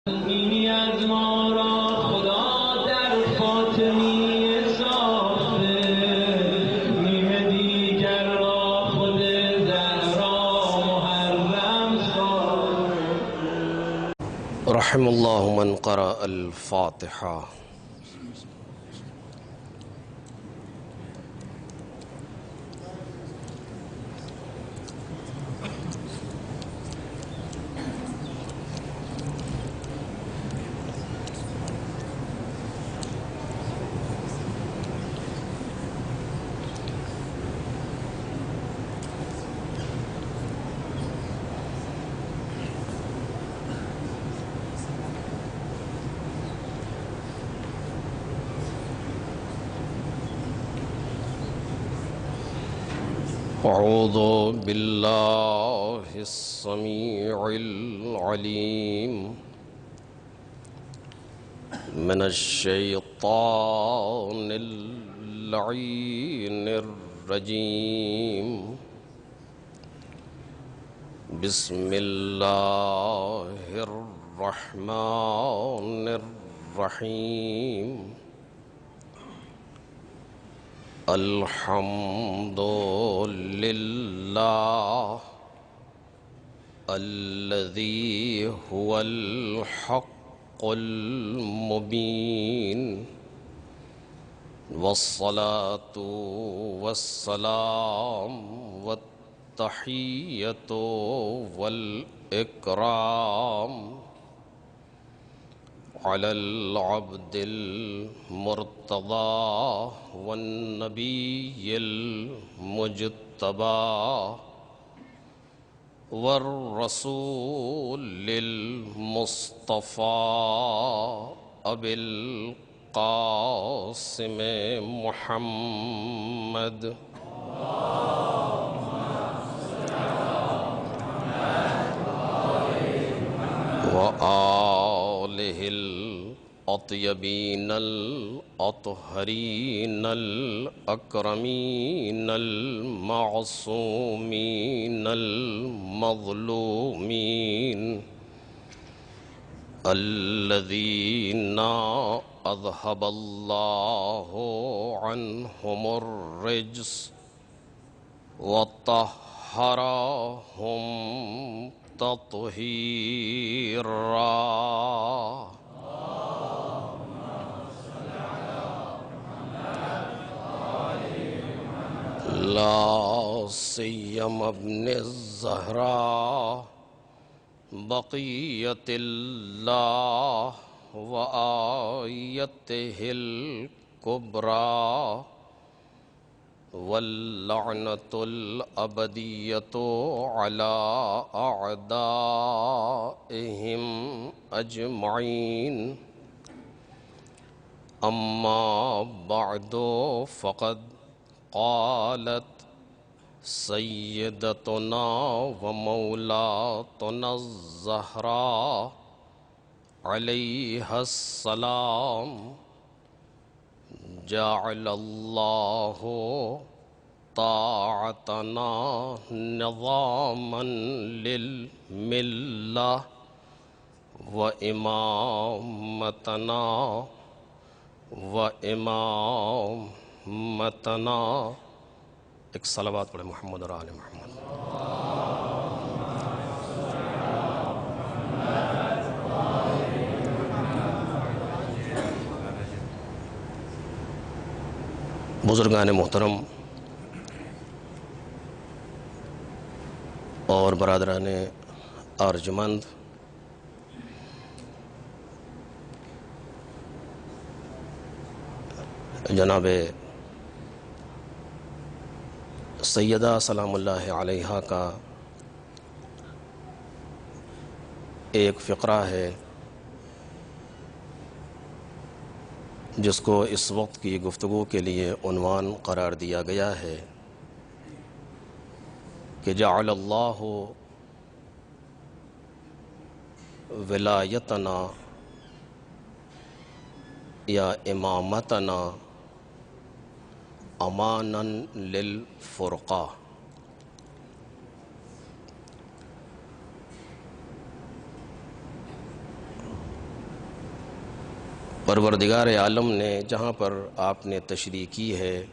Any is ما را خدا در فاطمی ساخته، نیم دیگر را خود زهرا محرم ساخته. رحم الله من قرأ الفاتحة. أعوذ بالله السميع العليم من الشيطان اللعين الرجيم. بسم الله الرحمن الرحيم. الحمد لله الذي هو الحق المبين، والصلاة والسلام والتحية والإكرام على العبد المرتضى والنبي المجتبى والرسول المصطفى أبي القاسم محمد وآله الأطيبين الأطهرين الأكرمين المعصومين المظلومين الذين أذهب الله عنهم الرجس وطهرهم تطهيرا. لا سيما ابن الزهراء بقية الله وآيته الكبرى واللعنة الأبدية على أعدائهم أجمعين. أما بعد، فقد قالت سيدتنا ومولاتنا الزهراء عليها السلام: جعل الله طاعتنا نظاما للملة وإمامتنا. ایک صلوات پڑھے محمد اور آل محمد. بزرگان محترم اور برادران ارجمند، جناب سیدہ سلام اللہ علیہا کا ایک فقرہ ہے جس کو اس وقت کی گفتگو کے لیے عنوان قرار دیا گیا ہے کہ جعل اللہ ولایتنا یا امامتنا امانا للفرقہ. پروردگار عالم نے جہاں پر آپ نے تشریح کی ہے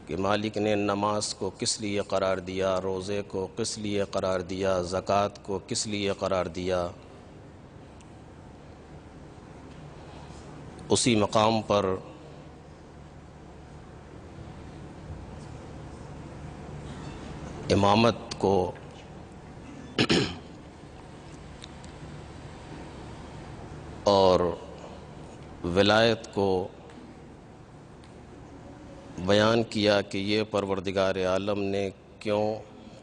کہ مالک نے نماز کو کس لیے قرار دیا، روزے کو کس لیے قرار دیا، زکوٰۃ کو کس لیے قرار دیا، اسی مقام پر امامت کو اور ولایت کو بیان کیا کہ یہ پروردگار عالم نے کیوں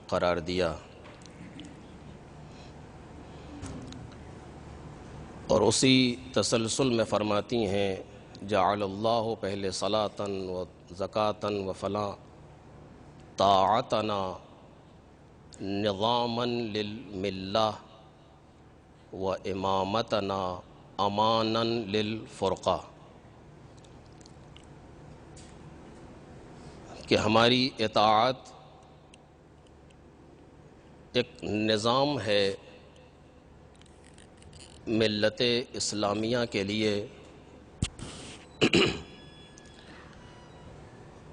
قرار دیا، اور اسی تسلسل میں فرماتی ہیں جعل اللہ پہلے صلاۃً و زکاۃً و فلاں طاعتنا نظاماً للملہ و امامتنا اماناً للفرقہ، کہ ہماری اطاعت ایک نظام ہے ملت اسلامیہ کے لیے،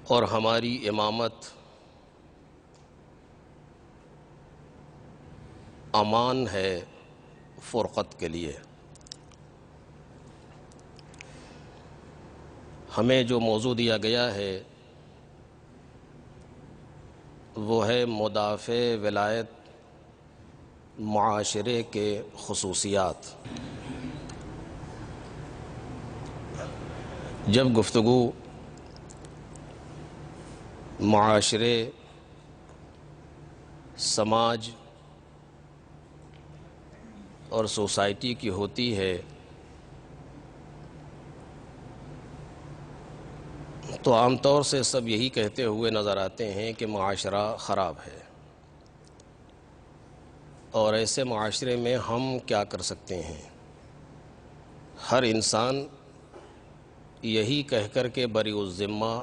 اور ہماری امامت امان ہے فرقت کے لیے۔ ہمیں جو موضوع دیا گیا ہے وہ ہے مدافع ولایت معاشرے کے خصوصیات۔ جب گفتگو معاشرے، سماج اور سوسائٹی کی ہوتی ہے تو عام طور سے سب یہی کہتے ہوئے نظر آتے ہیں کہ معاشرہ خراب ہے، اور ایسے معاشرے میں ہم کیا کر سکتے ہیں۔ ہر انسان یہی کہہ کر کے بری الذمہ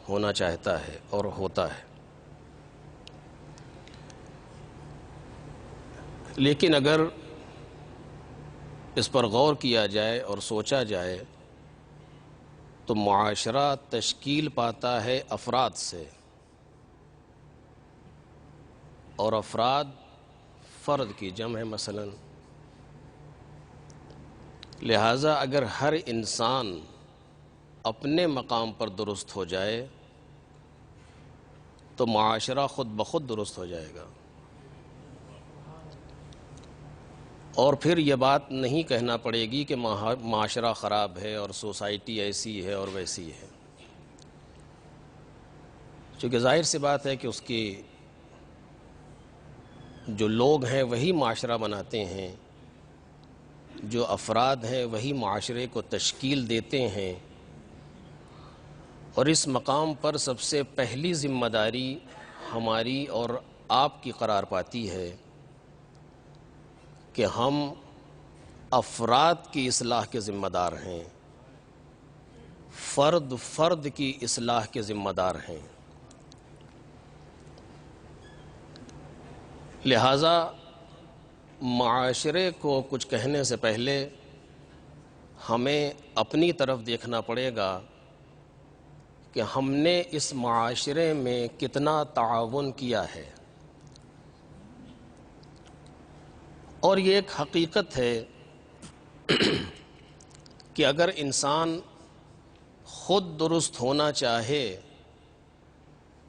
ہونا چاہتا ہے اور ہوتا ہے، لیکن اگر اس پر غور کیا جائے اور سوچا جائے تو معاشرہ تشکیل پاتا ہے افراد سے، اور افراد فرد کی جمع ہے مثلا۔ لہٰذا اگر ہر انسان اپنے مقام پر درست ہو جائے تو معاشرہ خود بخود درست ہو جائے گا، اور پھر یہ بات نہیں کہنا پڑے گی کہ معاشرہ خراب ہے اور سوسائٹی ایسی ہے اور ویسی ہے، چونکہ ظاہر سی بات ہے کہ اس کی جو لوگ ہیں وہی معاشرہ بناتے ہیں، جو افراد ہیں وہی معاشرے کو تشکیل دیتے ہیں، اور اس مقام پر سب سے پہلی ذمہ داری ہماری اور آپ کی قرار پاتی ہے کہ ہم افراد کی اصلاح کے ذمہ دار ہیں، فرد فرد کی اصلاح کے ذمہ دار ہیں۔ لہٰذا معاشرے کو کچھ کہنے سے پہلے ہمیں اپنی طرف دیکھنا پڑے گا کہ ہم نے اس معاشرے میں کتنا تعاون کیا ہے، اور یہ ایک حقیقت ہے کہ اگر انسان خود درست ہونا چاہے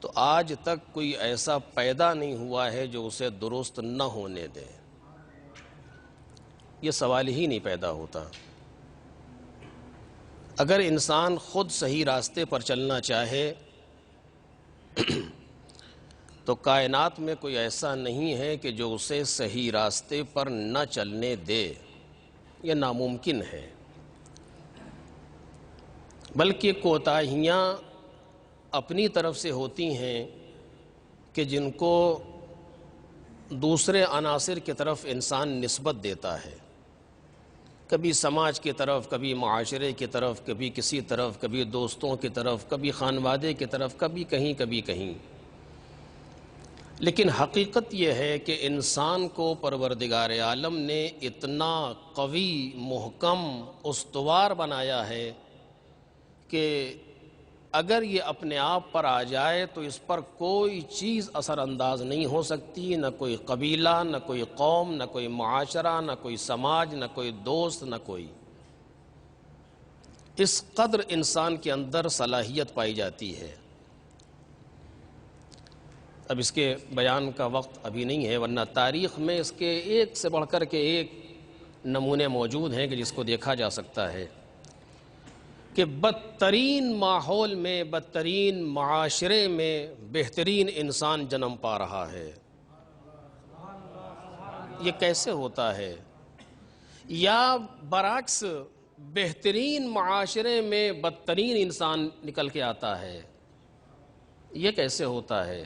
تو آج تک کوئی ایسا پیدا نہیں ہوا ہے جو اسے درست نہ ہونے دے، یہ سوال ہی نہیں پیدا ہوتا۔ اگر انسان خود صحیح راستے پر چلنا چاہے تو کائنات میں کوئی ایسا نہیں ہے کہ جو اسے صحیح راستے پر نہ چلنے دے، یہ ناممکن ہے۔ بلکہ کوتاہیاں اپنی طرف سے ہوتی ہیں کہ جن کو دوسرے عناصر کی طرف انسان نسبت دیتا ہے، کبھی سماج کی طرف، کبھی معاشرے کی طرف، کبھی کسی طرف، کبھی دوستوں کی طرف، کبھی خانوادے کی طرف، کبھی کہیں کبھی کہیں۔ لیکن حقیقت یہ ہے کہ انسان کو پروردگار عالم نے اتنا قوی، محکم، استوار بنایا ہے کہ اگر یہ اپنے آپ پر آ جائے تو اس پر کوئی چیز اثر انداز نہیں ہو سکتی، نہ کوئی قبیلہ، نہ کوئی قوم، نہ کوئی معاشرہ، نہ کوئی سماج، نہ کوئی دوست، نہ کوئی۔ اس قدر انسان کے اندر صلاحیت پائی جاتی ہے۔ اب اس کے بیان کا وقت ابھی نہیں ہے، ورنہ تاریخ میں اس کے ایک سے بڑھ کر کے ایک نمونے موجود ہیں کہ جس کو دیکھا جا سکتا ہے کہ بدترین ماحول میں، بدترین معاشرے میں بہترین انسان جنم پا رہا ہے۔ یہ کیسے ہوتا ہے؟ یا برعکس بہترین معاشرے میں بدترین انسان نکل کے آتا ہے؟ یہ کیسے ہوتا ہے؟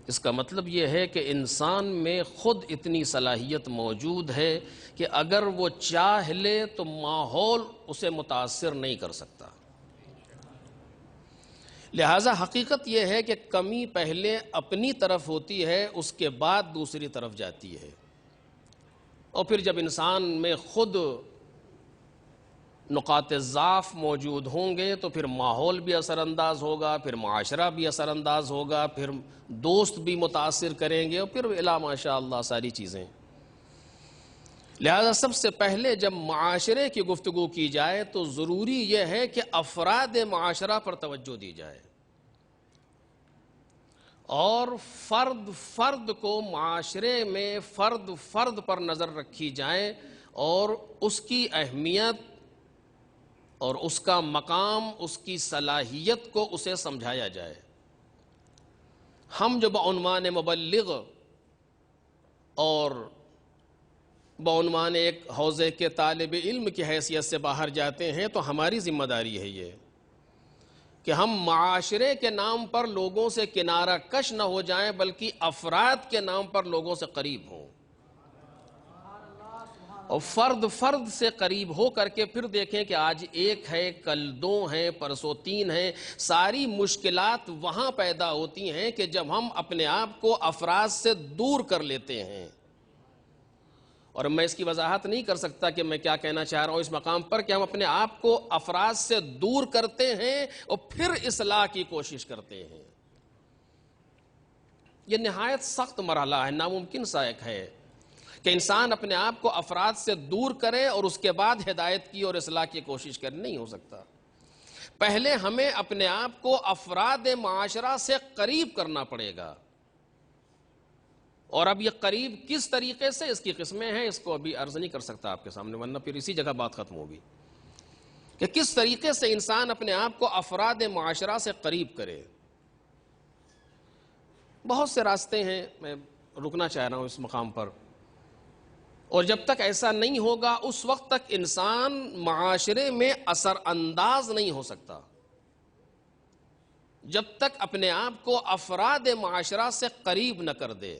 اس کا مطلب یہ ہے کہ انسان میں خود اتنی صلاحیت موجود ہے کہ اگر وہ چاہ لے تو ماحول اسے متاثر نہیں کر سکتا۔ لہذا حقیقت یہ ہے کہ کمی پہلے اپنی طرف ہوتی ہے، اس کے بعد دوسری طرف جاتی ہے، اور پھر جب انسان میں خود نقاط ضعف موجود ہوں گے تو پھر ماحول بھی اثر انداز ہوگا، پھر معاشرہ بھی اثر انداز ہوگا، پھر دوست بھی متاثر کریں گے، اور پھر الا ماشاء اللہ ساری چیزیں۔ لہذا سب سے پہلے جب معاشرے کی گفتگو کی جائے تو ضروری یہ ہے کہ افراد معاشرہ پر توجہ دی جائے، اور فرد فرد کو معاشرے میں فرد فرد پر نظر رکھی جائے، اور اس کی اہمیت اور اس کا مقام، اس کی صلاحیت کو اسے سمجھایا جائے۔ ہم جو بعنوان مبلغ اور بعنوان ایک حوزے کے طالب علم کی حیثیت سے باہر جاتے ہیں تو ہماری ذمہ داری ہے یہ کہ ہم معاشرے کے نام پر لوگوں سے کنارہ کش نہ ہو جائیں، بلکہ افراد کے نام پر لوگوں سے قریب ہوں، اور فرد فرد سے قریب ہو کر کے پھر دیکھیں کہ آج ایک ہے، کل دو ہیں، پرسوں تین ہیں۔ ساری مشکلات وہاں پیدا ہوتی ہیں کہ جب ہم اپنے آپ کو افراد سے دور کر لیتے ہیں، اور میں اس کی وضاحت نہیں کر سکتا کہ میں کیا کہنا چاہ رہا ہوں اس مقام پر، کہ ہم اپنے آپ کو افراد سے دور کرتے ہیں اور پھر اصلاح کی کوشش کرتے ہیں۔ یہ نہایت سخت مرحلہ ہے، ناممکن سا ایک ہے کہ انسان اپنے آپ کو افراد سے دور کرے اور اس کے بعد ہدایت کی اور اصلاح کی کوشش کرے، نہیں ہو سکتا۔ پہلے ہمیں اپنے آپ کو افراد معاشرہ سے قریب کرنا پڑے گا، اور اب یہ قریب کس طریقے سے، اس کی قسمیں ہیں، اس کو ابھی عرض نہیں کر سکتا آپ کے سامنے، ورنہ پھر اسی جگہ بات ختم ہوگی کہ کس طریقے سے انسان اپنے آپ کو افراد معاشرہ سے قریب کرے۔ بہت سے راستے ہیں، میں رکنا چاہ رہا ہوں اس مقام پر، اور جب تک ایسا نہیں ہوگا اس وقت تک انسان معاشرے میں اثر انداز نہیں ہو سکتا، جب تک اپنے آپ کو افراد معاشرہ سے قریب نہ کر دے،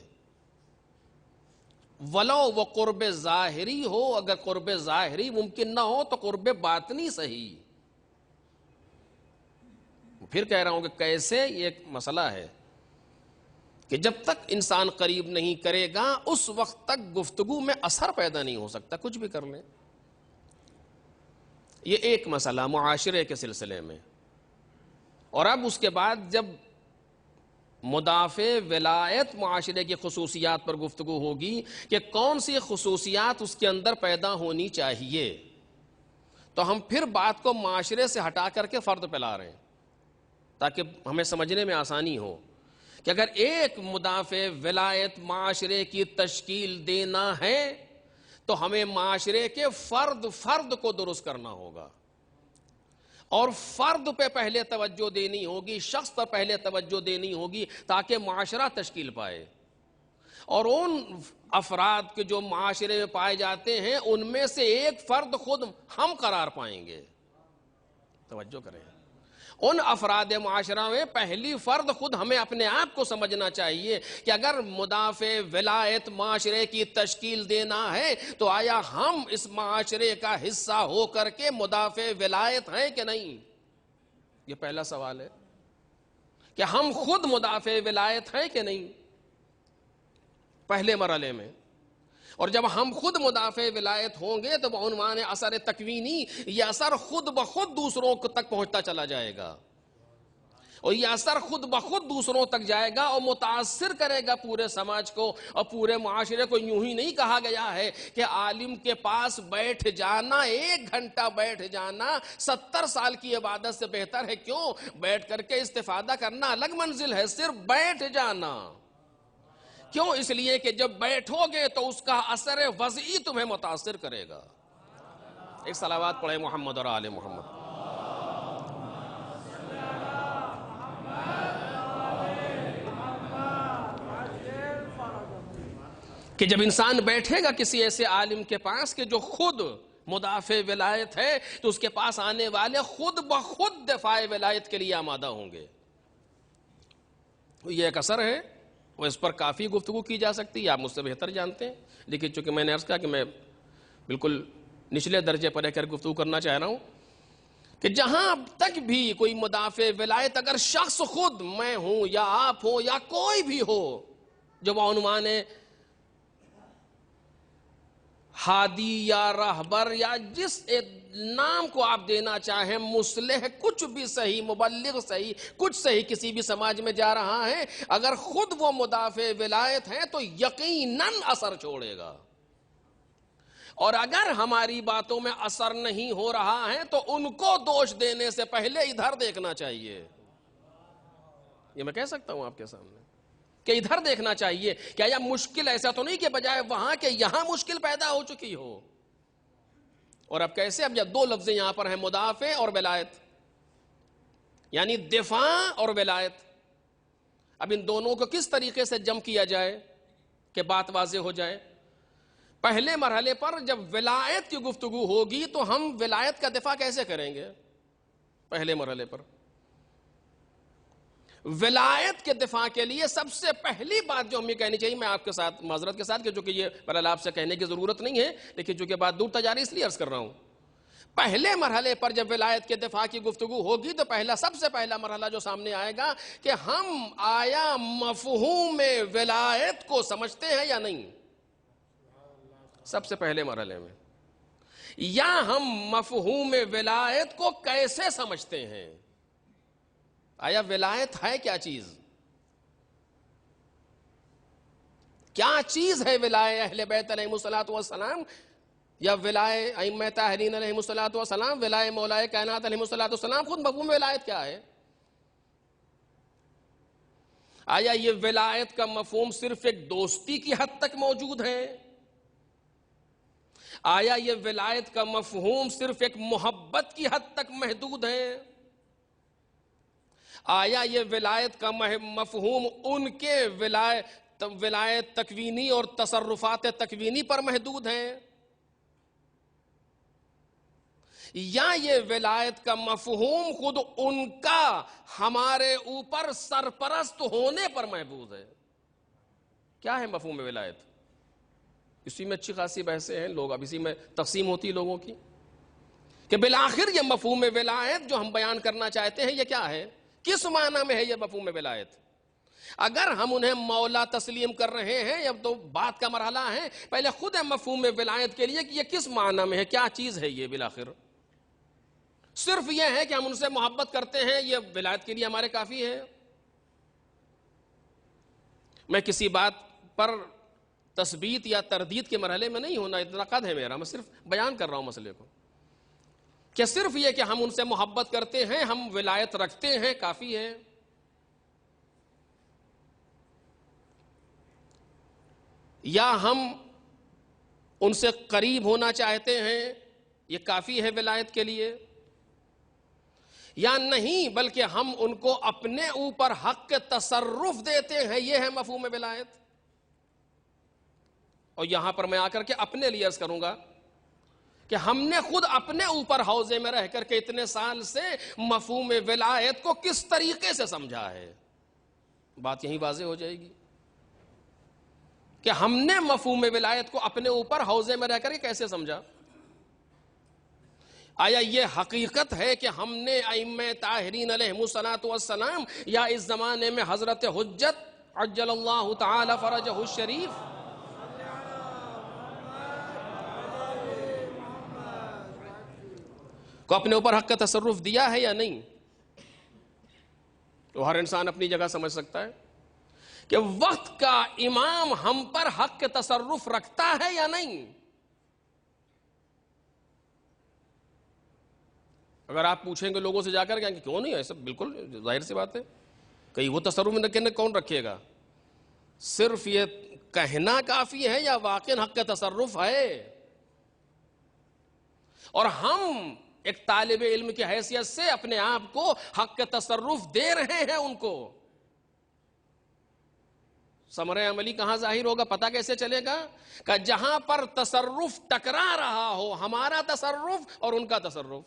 ولو وہ قرب ظاہری ہو، اگر قرب ظاہری ممکن نہ ہو تو قرب باطنی صحیح۔ پھر کہہ رہا ہوں کہ کیسے، یہ ایک مسئلہ ہے کہ جب تک انسان قریب نہیں کرے گا اس وقت تک گفتگو میں اثر پیدا نہیں ہو سکتا، کچھ بھی کر لیں۔ یہ ایک مسئلہ معاشرے کے سلسلے میں، اور اب اس کے بعد جب مدافع ولایت معاشرے کی خصوصیات پر گفتگو ہوگی کہ کون سی خصوصیات اس کے اندر پیدا ہونی چاہیے، تو ہم پھر بات کو معاشرے سے ہٹا کر کے فرد پہ لا رہے ہیں تاکہ ہمیں سمجھنے میں آسانی ہو کہ اگر ایک مدافع ولایت معاشرے کی تشکیل دینا ہے تو ہمیں معاشرے کے فرد فرد کو درست کرنا ہوگا، اور فرد پہ پہلے توجہ دینی ہوگی، شخص پر پہلے توجہ دینی ہوگی تاکہ معاشرہ تشکیل پائے، اور ان افراد کے جو معاشرے میں پائے جاتے ہیں ان میں سے ایک فرد خود ہم قرار پائیں گے۔ توجہ کریں، ان افراد معاشرہ میں پہلی فرد خود ہمیں اپنے آپ کو سمجھنا چاہیے کہ اگر مدافع ولایت معاشرے کی تشکیل دینا ہے تو آیا ہم اس معاشرے کا حصہ ہو کر کے مدافع ولایت ہیں کہ نہیں؟ یہ پہلا سوال ہے کہ ہم خود مدافع ولایت ہیں کہ نہیں؟ پہلے مرحلے میں، اور جب ہم خود مدافع ولایت ہوں گے تو بعنوان اثر تکوینی یہ اثر خود بخود دوسروں تک پہنچتا چلا جائے گا، اور یہ اثر خود بخود دوسروں تک جائے گا اور متاثر کرے گا پورے سماج کو اور پورے معاشرے کو۔ یوں ہی نہیں کہا گیا ہے کہ عالم کے پاس بیٹھ جانا، 1 گھنٹہ بیٹھ جانا 70 سال کی عبادت سے بہتر ہے۔ کیوں؟ بیٹھ کر کے استفادہ کرنا الگ منزل ہے، صرف بیٹھ جانا۔ کیوں؟ اس لیے کہ جب بیٹھو گے تو اس کا اثر وضعی تمہیں متاثر کرے گا۔ ایک صلوات پڑھے محمد اور آل محمد۔ کہ جب انسان بیٹھے گا کسی ایسے عالم کے پاس کہ جو خود مدافع ولایت ہے تو اس کے پاس آنے والے خود بخود دفاع ولایت کے لیے آمادہ ہوں گے۔ یہ ایک اثر ہے، اور اس پر کافی گفتگو کی جا سکتی ہے، آپ مجھ سے بہتر جانتے ہیں، لیکن چونکہ میں نے عرض کہا کہ میں بالکل نچلے درجے پر رہ کر گفتگو کرنا چاہ رہا ہوں کہ جہاں تک بھی کوئی مدافع ولایت اگر شخص خود، میں ہوں یا آپ ہو یا کوئی بھی ہو، جو بعنوان ہادی یا رہبر یا جس نام کو آپ دینا چاہیں، مصلح، کچھ بھی صحیح، مبلغ صحیح، کچھ صحیح، کسی بھی سماج میں جا رہا ہے، اگر خود وہ مدافع ولایت ہے تو یقیناً اثر چھوڑے گا، اور اگر ہماری باتوں میں اثر نہیں ہو رہا ہے تو ان کو دوش دینے سے پہلے ادھر دیکھنا چاہیے۔ یہ میں کہہ سکتا ہوں آپ کے سامنے کہ ادھر دیکھنا چاہیے، کیا یہ مشکل ایسا تو نہیں کہ بجائے وہاں کہ یہاں مشکل پیدا ہو چکی ہو۔ اور اب کیسے؟ اب یہ 2 لفظ یہاں پر ہیں، مدافع اور ولایت، یعنی دفاع اور ولایت۔ اب ان دونوں کو کس طریقے سے جمع کیا جائے کہ بات واضح ہو جائے؟ پہلے مرحلے پر جب ولایت کی گفتگو ہوگی تو ہم ولایت کا دفاع کیسے کریں گے؟ پہلے مرحلے پر ولایت کے دفاع کے لیے سب سے پہلی بات جو ہمیں کہنی چاہیے، میں آپ کے ساتھ معذرت کے ساتھ کہ جو کہ یہ بہرحال آپ سے کہنے کی ضرورت نہیں ہے، لیکن چونکہ بات دور تک جا رہی اس لیے عرض کر رہا ہوں، پہلے مرحلے پر جب ولایت کے دفاع کی گفتگو ہوگی تو سب سے پہلا مرحلہ جو سامنے آئے گا کہ ہم آیا مفہوم ولایت کو سمجھتے ہیں یا نہیں؟ سب سے پہلے مرحلے میں، یا ہم مفہوم ولایت کو کیسے سمجھتے ہیں؟ آیا ولایت ہے کیا چیز؟ کیا چیز ہے ولایت اہل بیت علیہم الصلوۃ والسلام، یا ولایت ائمہ طاہرین علیہم الصلوۃ والسلام، ولایت مولائے کائنات علیہم الصلوۃ والسلام؟ خود مفہوم ولایت کیا ہے؟ آیا یہ ولایت کا مفہوم صرف ایک دوستی کی حد تک موجود ہے؟ آیا یہ ولایت کا مفہوم صرف ایک محبت کی حد تک محدود ہے؟ آیا یہ ولایت کا مفہوم ان کے ولایت تکوینی اور تصرفات تکوینی پر محدود ہے، یا یہ ولایت کا مفہوم خود ان کا ہمارے اوپر سرپرست ہونے پر محدود ہے؟ کیا ہے مفہوم ولایت؟ اسی میں اچھی خاصی بحثیں ہیں، لوگ اب اسی میں تقسیم ہوتی ہے لوگوں کی کہ بالآخر یہ مفہوم ولایت جو ہم بیان کرنا چاہتے ہیں یہ کیا ہے، کس معنی میں ہے یہ مفہوم ولایت؟ اگر ہم انہیں مولا تسلیم کر رہے ہیں، اب تو بات کا مرحلہ ہے، پہلے خود مفہوم ولایت کے لیے کہ یہ کس معنی میں ہے، کیا چیز ہے یہ؟ بالآخر صرف یہ ہے کہ ہم ان سے محبت کرتے ہیں، یہ ولایت کے لیے ہمارے کافی ہے؟ میں کسی بات پر تثبیت یا تردید کے مرحلے میں نہیں ہونا، اتنا قد ہے میرا، میں صرف بیان کر رہا ہوں مسئلے کو، کہ صرف یہ کہ ہم ان سے محبت کرتے ہیں، ہم ولایت رکھتے ہیں، کافی ہے؟ یا ہم ان سے قریب ہونا چاہتے ہیں، یہ کافی ہے ولایت کے لیے؟ یا نہیں، بلکہ ہم ان کو اپنے اوپر حق کے تصرف دیتے ہیں، یہ ہے مفہوم ولایت؟ اور یہاں پر میں آ کر کے اپنے لیے عرض کروں گا کہ ہم نے خود اپنے اوپر حوضے میں رہ کر کے اتنے سال سے مفہوم ولایت کو کس طریقے سے سمجھا ہے، بات یہی واضح ہو جائے گی کہ ہم نے مفہوم ولایت کو اپنے اوپر حوضے میں رہ کر کے کیسے سمجھا۔ آیا یہ حقیقت ہے کہ ہم نے ائمہ طاہرین علیہم الصلوۃ والسلام یا اس زمانے میں حضرت حجت عجل اللہ تعالی فرجہ الشریف کو اپنے اوپر حق کا تصرف دیا ہے یا نہیں؟ تو ہر انسان اپنی جگہ سمجھ سکتا ہے کہ وقت کا امام ہم پر حق کے تصرف رکھتا ہے یا نہیں. اگر آپ پوچھیں گے لوگوں سے جا کر کہ کیوں نہیں ایسا، بالکل ظاہر سی بات ہے، کہیں وہ تصرف میں رکھنے کون رکھے گا؟ صرف یہ کہنا کافی ہے یا واقعی حق کا تصرف ہے؟ اور ہم ایک طالب علم کی حیثیت سے اپنے آپ کو حق کا تصرف دے رہے ہیں ان کو. ثمرہ عملی کہاں ظاہر ہوگا، پتہ کیسے چلے گا؟ کہ جہاں پر تصرف ٹکرا رہا ہو، ہمارا تصرف اور ان کا تصرف،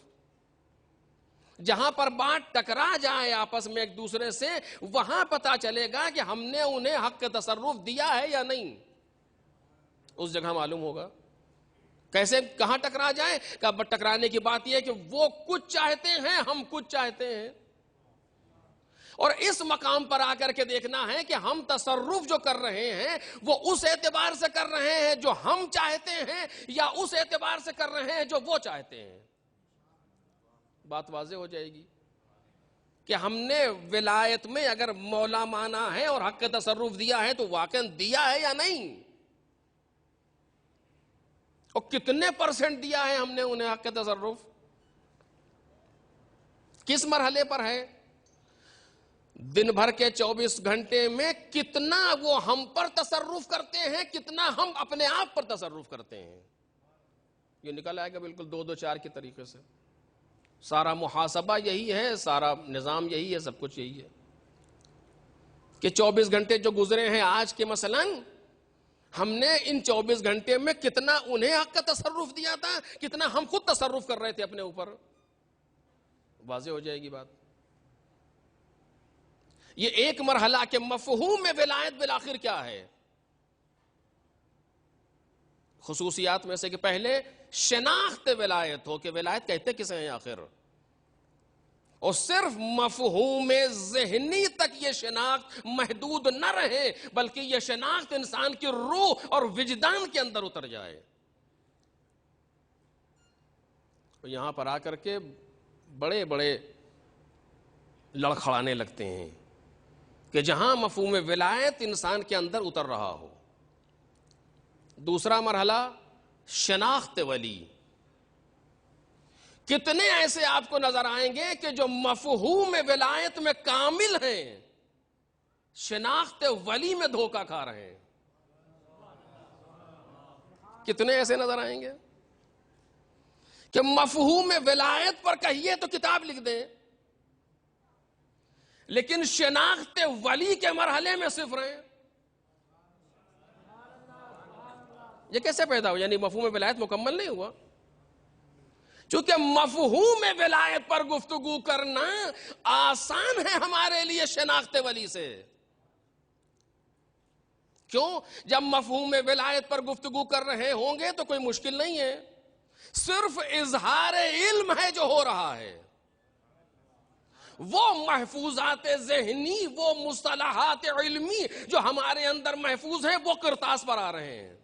جہاں پر بات ٹکرا جائے آپس میں ایک دوسرے سے، وہاں پتہ چلے گا کہ ہم نے انہیں حق کا تصرف دیا ہے یا نہیں. اس جگہ معلوم ہوگا. کیسے، کہاں ٹکرا جائے؟ کہ ٹکرانے کی بات یہ ہے کہ وہ کچھ چاہتے ہیں، ہم کچھ چاہتے ہیں، اور اس مقام پر آ کر کے دیکھنا ہے کہ ہم تصرف جو کر رہے ہیں وہ اس اعتبار سے کر رہے ہیں جو ہم چاہتے ہیں یا اس اعتبار سے کر رہے ہیں جو وہ چاہتے ہیں. بات واضح ہو جائے گی کہ ہم نے ولایت میں اگر مولا مانا ہے اور حق تصرف دیا ہے تو واقعا دیا ہے یا نہیں، اور کتنے % دیا ہے ہم نے انہیں حق تصرف، کس مرحلے پر ہے. دن بھر کے 24 گھنٹے میں کتنا وہ ہم پر تصرف کرتے ہیں، کتنا ہم اپنے آپ پر تصرف کرتے ہیں. یہ نکل آئے گا بالکل 2 2 4 کے طریقے سے. سارا محاسبہ یہی ہے، سارا نظام یہی ہے، سب کچھ یہی ہے کہ 24 گھنٹے جو گزرے ہیں آج کے مثلاً، ہم نے ان 24 گھنٹے میں کتنا انہیں حق کا تصرف دیا تھا، کتنا ہم خود تصرف کر رہے تھے اپنے اوپر. واضح ہو جائے گی بات. یہ ایک مرحلہ کے مفہوم میں ولایت بالآخر کیا ہے. خصوصیات میں سے کہ پہلے شناخت ولایت ہو کہ ولایت کہتے کسے ہیں آخر، اور صرف مفہوم ذہنی تک یہ شناخت محدود نہ رہے بلکہ یہ شناخت انسان کی روح اور وجدان کے اندر اتر جائے. یہاں پر آ کر کے بڑے بڑے لڑکھڑانے لگتے ہیں کہ جہاں مفہوم ولایت انسان کے اندر اتر رہا ہو. دوسرا مرحلہ شناخت ولی. کتنے ایسے آپ کو نظر آئیں گے کہ جو مفہوم ولایت میں کامل ہیں، شناخت ولی میں دھوکہ کھا رہے ہیں. کتنے ایسے نظر آئیں گے کہ مفہوم ولایت پر کہیے تو کتاب لکھ دیں، لیکن شناخت ولی کے مرحلے میں صفر ہیں. یہ کیسے پیدا ہو؟ یعنی مفہوم ولایت مکمل نہیں ہوا. چونکہ مفہوم ولایت پر گفتگو کرنا آسان ہے ہمارے لیے شناخت ولی سے. کیوں؟ جب مفہوم ولایت پر گفتگو کر رہے ہوں گے تو کوئی مشکل نہیں ہے، صرف اظہار علم ہے جو ہو رہا ہے. وہ محفوظات ذہنی، وہ مصطلحات علمی جو ہمارے اندر محفوظ ہیں وہ کرتاس پر آ رہے ہیں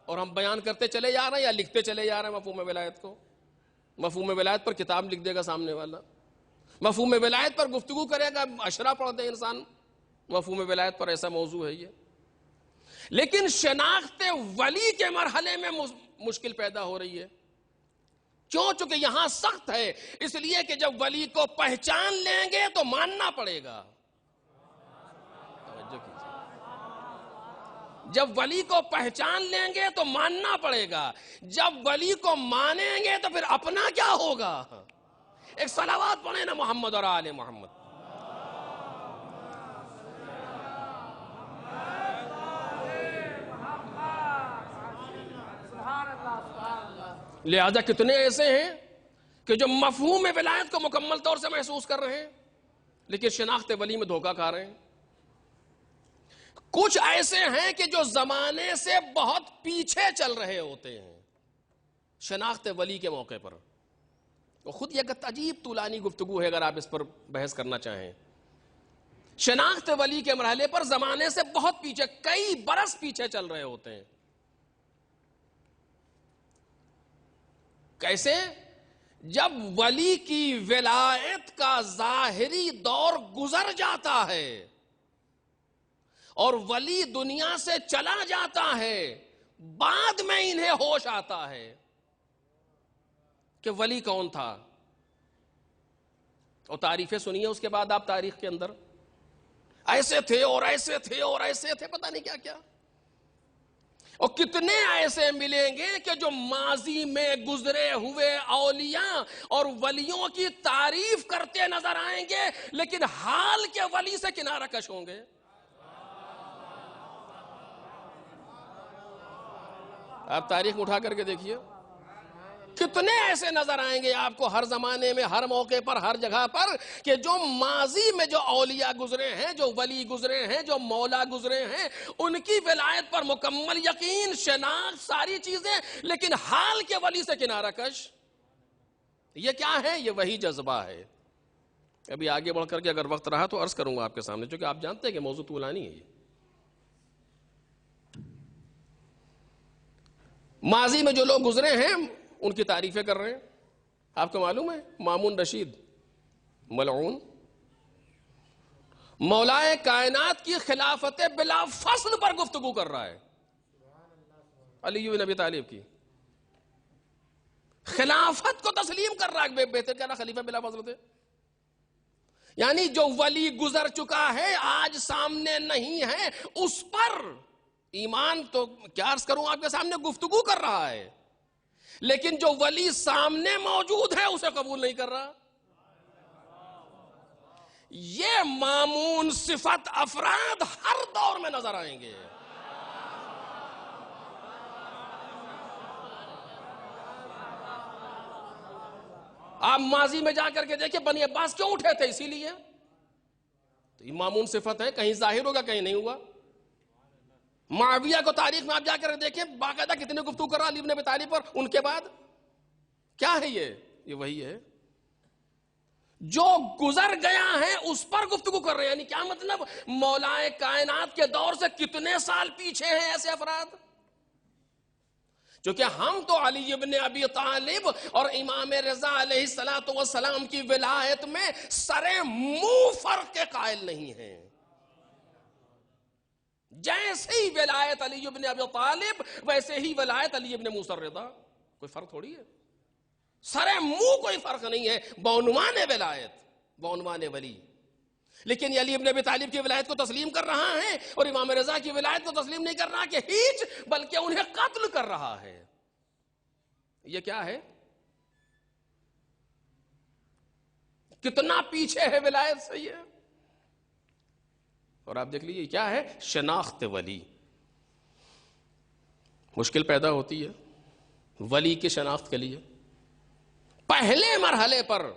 اور ہم بیان کرتے چلے جا رہے ہیں یا لکھتے چلے جا رہے ہیں مفہوم ولایت کو. مفہوم ولایت پر کتاب لکھ دے گا سامنے والا، مفہوم ولایت پر گفتگو کرے گا، اشرا پڑھ دے انسان، مفہوم ولایت پر ایسا موضوع ہے یہ. لیکن شناخت ولی کے مرحلے میں مشکل پیدا ہو رہی ہے. کیوں؟ چونکہ یہاں سخت ہے، اس لیے کہ جب ولی کو پہچان لیں گے تو ماننا پڑے گا. توجہ کیجیے، جب ولی کو پہچان لیں گے تو ماننا پڑے گا، جب ولی کو مانیں گے تو پھر اپنا کیا ہوگا. ایک صلوات پڑھیں نا محمد اور آل محمد. لہذا کتنے ایسے ہیں کہ جو مفہوم ولایت کو مکمل طور سے محسوس کر رہے ہیں لیکن شناخت ولی میں دھوکہ کھا رہے ہیں. کچھ ایسے ہیں کہ جو زمانے سے بہت پیچھے چل رہے ہوتے ہیں شناخت ولی کے موقع پر. وہ خود یہ عجیب طولانی گفتگو ہے اگر آپ اس پر بحث کرنا چاہیں. شناخت ولی کے مرحلے پر زمانے سے بہت پیچھے، کئی برس پیچھے چل رہے ہوتے ہیں. کیسے؟ جب ولی کی ولایت کا ظاہری دور گزر جاتا ہے اور ولی دنیا سے چلا جاتا ہے، بعد میں انہیں ہوش آتا ہے کہ ولی کون تھا، اور تعریفیں سنیے اس کے بعد آپ تاریخ کے اندر، ایسے تھے اور ایسے تھے اور ایسے تھے، پتہ نہیں کیا کیا، اور کتنے ایسے ملیں گے کہ جو ماضی میں گزرے ہوئے اولیاء اور ولیوں کی تعریف کرتے نظر آئیں گے، لیکن حال کے ولی سے کنارہ کش ہوں گے۔ آپ تاریخ اٹھا کر کے دیکھیے، کتنے ایسے نظر آئیں گے آپ کو ہر زمانے میں، ہر موقع پر، ہر جگہ پر، کہ جو ماضی میں جو اولیاء گزرے ہیں، جو ولی گزرے ہیں، جو مولا گزرے ہیں، ان کی ولایت پر مکمل یقین، شناخت، ساری چیزیں، لیکن حال کے ولی سے کنارہ کش۔ یہ کیا ہے؟ یہ وہی جذبہ ہے۔ ابھی آگے بڑھ کر کے اگر وقت رہا تو عرض کروں گا آپ کے سامنے، چونکہ آپ جانتے ہیں کہ موضوع طولانی ہے۔ یہ ماضی میں جو لوگ گزرے ہیں ان کی تعریفیں کر رہے ہیں۔ آپ کو معلوم ہے مامون رشید ملعون مولائے کائنات کی خلافت بلا فصل پر گفتگو کر رہا ہے، علی بن ابی طالب کی خلافت کو تسلیم کر رہا ہے، بہتر کہنا خلیفہ بلا فصل تھے، یعنی جو ولی گزر چکا ہے، آج سامنے نہیں ہے، اس پر ایمان تو کیا عرض کروں آپ کے سامنے، گفتگو کر رہا ہے، لیکن جو ولی سامنے موجود ہے اسے قبول نہیں کر رہا۔ یہ مامون صفت افراد ہر دور میں نظر آئیں گے۔ آپ ماضی میں جا کر کے دیکھیں بنی عباس کیوں اٹھے تھے؟ اسی لیے تو یہ مامون صفت ہے، کہیں ظاہر ہوگا کہیں نہیں ہوا۔ معاویہ کو تاریخ میں آپ جا کر دیکھیں، باقاعدہ کتنے گفتگو کر رہا علی بن ابی طالب پر، ان کے بعد کیا ہے یہ وہی ہے جو گزر گیا ہے اس پر گفتگو کر رہے ہیں۔ یعنی کیا مطلب؟ مولائے کائنات کے دور سے کتنے سال پیچھے ہیں ایسے افراد، چونکہ ہم تو علی ابن ابی طالب اور امام رضا علیہ السلام کی ولایت میں سرے منہ فرق کے قائل نہیں ہیں۔ جیسے ہی ولایت علی ابن ابی طالب ویسے ہی ولایت علی ابن موسیٰ الرضا، کوئی فرق تھوڑی ہے، سرے منہ کوئی فرق نہیں ہے، بعنوان ولایت، بعنوان ولی۔ لیکن یہ علی ابن ابی طالب کی ولایت کو تسلیم کر رہا ہے اور امام رضا کی ولایت کو تسلیم نہیں کر رہا کہ ہیچ، بلکہ انہیں قتل کر رہا ہے۔ یہ کیا ہے؟ کتنا پیچھے ہے ولایت سے یہ۔ اور آپ دیکھ لیجیے کیا ہے؟ شناخت ولی۔ مشکل پیدا ہوتی ہے ولی کی شناخت کے لیے۔ پہلے مرحلے پر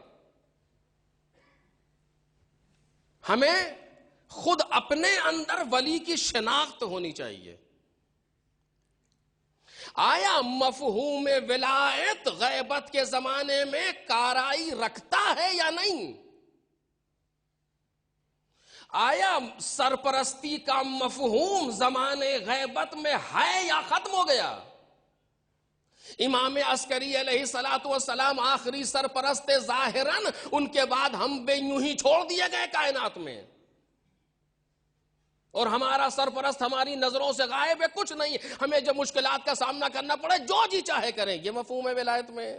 ہمیں خود اپنے اندر ولی کی شناخت ہونی چاہیے۔ آیا مفہوم ولایت غیبت کے زمانے میں کارائی رکھتا ہے یا نہیں؟ آیا سرپرستی کا مفہوم زمانے غیبت میں ہے یا ختم ہو گیا؟ امام عسکری علیہ السلام آخری سرپرست ظاہراً، ان کے بعد ہم بے یوں ہی چھوڑ دیے گئے کائنات میں، اور ہمارا سرپرست ہماری نظروں سے غائب ہے، کچھ نہیں، ہمیں جب مشکلات کا سامنا کرنا پڑے جو جی چاہے کریں۔ یہ مفہوم ہے ولایت میں؟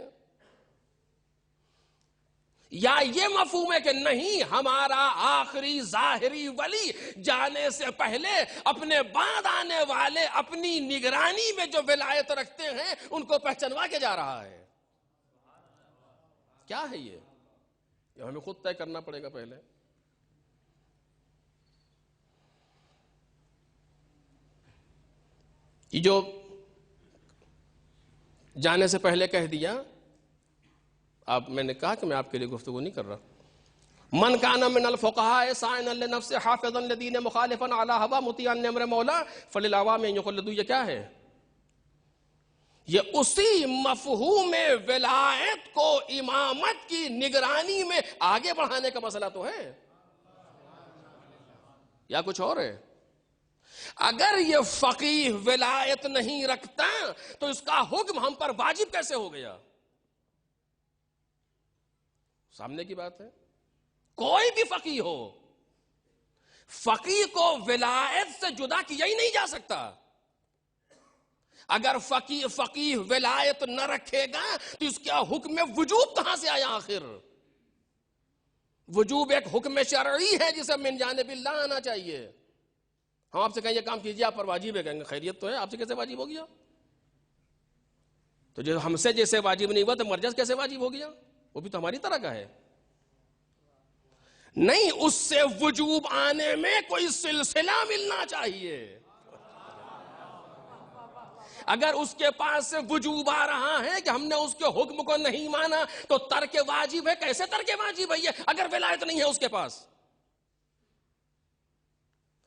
یا یہ مفہوم ہے کہ نہیں، ہمارا آخری ظاہری ولی جانے سے پہلے اپنے بعد آنے والے اپنی نگرانی میں جو ولایت رکھتے ہیں ان کو پہچانوا کے جا رہا ہے؟ کیا ہے یہ ہمیں خود طے کرنا پڑے گا پہلے۔ یہ جو جانے سے پہلے کہہ دیا، اب میں نے کہا کہ میں آپ کے لیے گفتگو نہیں کر رہا۔ من کان من الفقهاء سائنا لنفس حافظا لدین مخالفا علی ہوا مطیعا لامر مولا فللعوام ان یخلدوا۔ یہ کیا ہے؟ یہ اسی مفہوم ولایت کو امامت کی نگرانی میں آگے بڑھانے کا مسئلہ تو ہے، یا کچھ اور ہے؟ اگر یہ فقیہ ولایت نہیں رکھتا تو اس کا حکم ہم پر واجب کیسے ہو گیا؟ سامنے کی بات ہے. کوئی بھی فقیہ ہو، فقیہ کو ولایت سے جدا کیا ہی نہیں جا سکتا. اگر فقیہ ولایت نہ رکھے گا تو اس کا حکم وجوب کہاں سے آیا؟ آخر وجوب ایک حکم شرعی ہے جسے من جانب اللہ آنا چاہیے. ہم آپ سے کہیں یہ کام کیجئے، آپ پر واجب ہے، کہیں گے خیریت تو ہے، آپ سے کیسے واجب ہو گیا؟ تو جو ہم سے جیسے واجب نہیں ہوا تو مرجس کیسے واجب ہو گیا؟ وہ بھی تو ہماری طرح کا ہے. نہیں، اس سے وجوب آنے میں کوئی سلسلہ ملنا چاہیے. اگر اس کے پاس سے وجوب آ رہا ہے کہ ہم نے اس کے حکم کو نہیں مانا تو ترک واجب ہے. کیسے ترک واجب ہے یہ اگر ولایت نہیں ہے اس کے پاس؟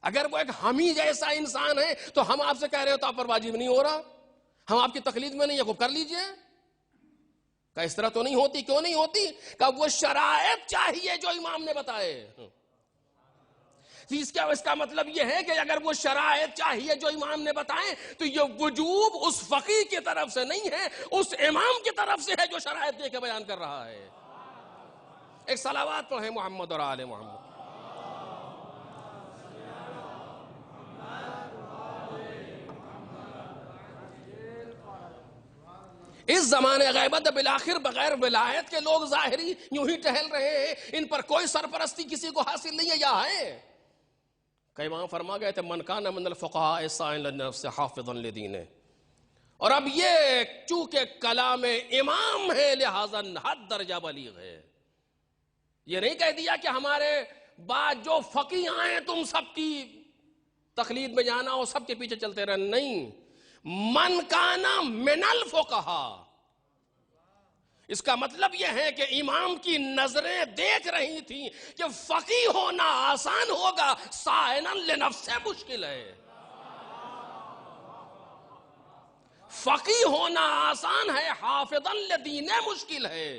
اگر وہ ایک ہم ہی جیسا انسان ہے تو ہم آپ سے کہہ رہے ہو تو آپ پر واجب نہیں ہو رہا، ہم آپ کی تقلید میں نہیں ہے، کو کر لیجئے. کہ اس طرح تو نہیں ہوتی. کیوں نہیں ہوتی؟ کہ وہ شرائط چاہیے جو امام نے بتائے. اس کا مطلب یہ ہے کہ اگر وہ شرائط چاہیے جو امام نے بتائیں تو یہ وجوب اس فقیہ کی طرف سے نہیں ہے، اس امام کی طرف سے ہے جو شرائط دے کے بیان کر رہا ہے. ایک صلوات پڑھیں محمد اور آل محمد. اس زمانے غیبت بالآخر بغیر ولایت کے لوگ ظاہری یوں ہی ٹہل رہے ہیں، ان پر کوئی سرپرستی کسی کو حاصل نہیں ہے. یا ہے کہ امام فرما گئے تھے من کان من الفقہاء سائل لنفس حافظا لدینہ. اور اب یہ چونکہ کلام امام ہے لہذا حد درجہ بلیغ ہے. یہ نہیں کہہ دیا کہ ہمارے بعد جو فقیہ آئیں تم سب کی تقلید میں جانا اور سب کے پیچھے چلتے رہنا. نہیں، من کانا من الفقہاء. اس کا مطلب یہ ہے کہ امام کی نظریں دیکھ رہی تھیں کہ فقیہ ہونا آسان ہوگا، سائنا لنفس مشکل ہے. فقیہ ہونا آسان ہے، حافظا لدین مشکل ہے.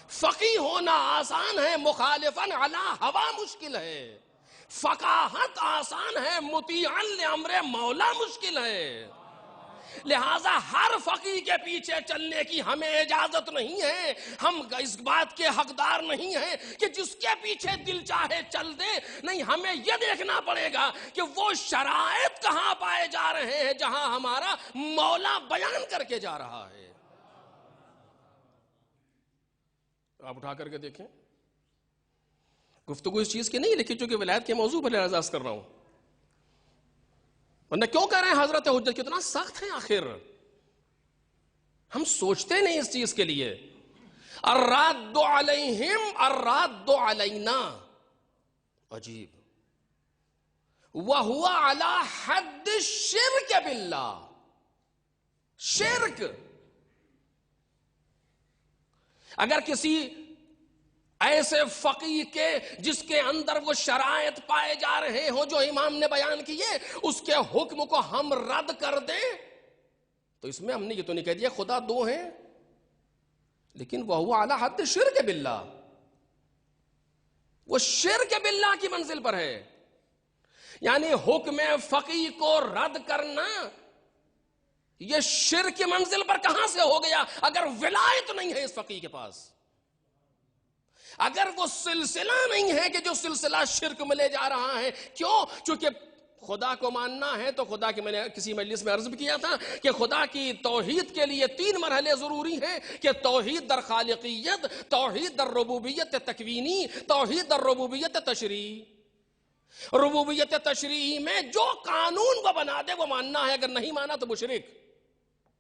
فقیہ ہونا آسان ہے، مخالفا علی ہوا مشکل ہے. فقاہت آسان ہے، مطیعا لامر مولا مشکل ہے. لہٰذا ہر فقیہ کے پیچھے چلنے کی ہمیں اجازت نہیں ہے. ہم اس بات کے حقدار نہیں ہیں کہ جس کے پیچھے دل چاہے چل دے. نہیں، ہمیں یہ دیکھنا پڑے گا کہ وہ شرائط کہاں پائے جا رہے ہیں جہاں ہمارا مولا بیان کر کے جا رہا ہے. آپ اٹھا کر کے دیکھیں. گفتگو اس چیز کی نہیں، لیکن چونکہ ولایت کے موضوع پر اعزاز کر رہا ہوں. ورنہ کیوں کہہ رہے ہیں حضرت حجت کتنا سخت ہے؟ آخر ہم سوچتے نہیں اس چیز کے لیے. الراد علیہم الراد علینا. عجیب. وَهُوَ عَلَى حَدِّ الشِّرْكِ بِاللَّهِ. شرک. اگر کسی ایسے فقیہ کے جس کے اندر وہ شرائط پائے جا رہے ہوں جو امام نے بیان کیے، اس کے حکم کو ہم رد کر دیں تو اس میں ہم نے یہ تو نہیں کہہ دیا خدا دو ہیں، لیکن وَهُوَ عَلَى حَدِّ الشِّرْكِ بِاللَّهِ. وہ شرک باللہ کی منزل پر ہے. یعنی حکم فقیہ کو رد کرنا یہ شرک کی منزل پر کہاں سے ہو گیا اگر ولایت نہیں ہے اس فقیہ کے پاس؟ اگر وہ سلسلہ نہیں ہے کہ جو سلسلہ شرک میں لے جا رہا ہے. کیوں؟ چونکہ خدا کو ماننا ہے تو خدا کی، میں نے کسی مجلس میں عرض بھی کیا تھا کہ خدا کی توحید کے لیے 3 مرحلے ضروری ہیں کہ توحید در خالقیت، توحید در ربوبیت تکوینی، توحید در ربوبیت تشریعی. ربوبیت تشریعی میں جو قانون وہ بنا دے وہ ماننا ہے، اگر نہیں مانا تو مشرک.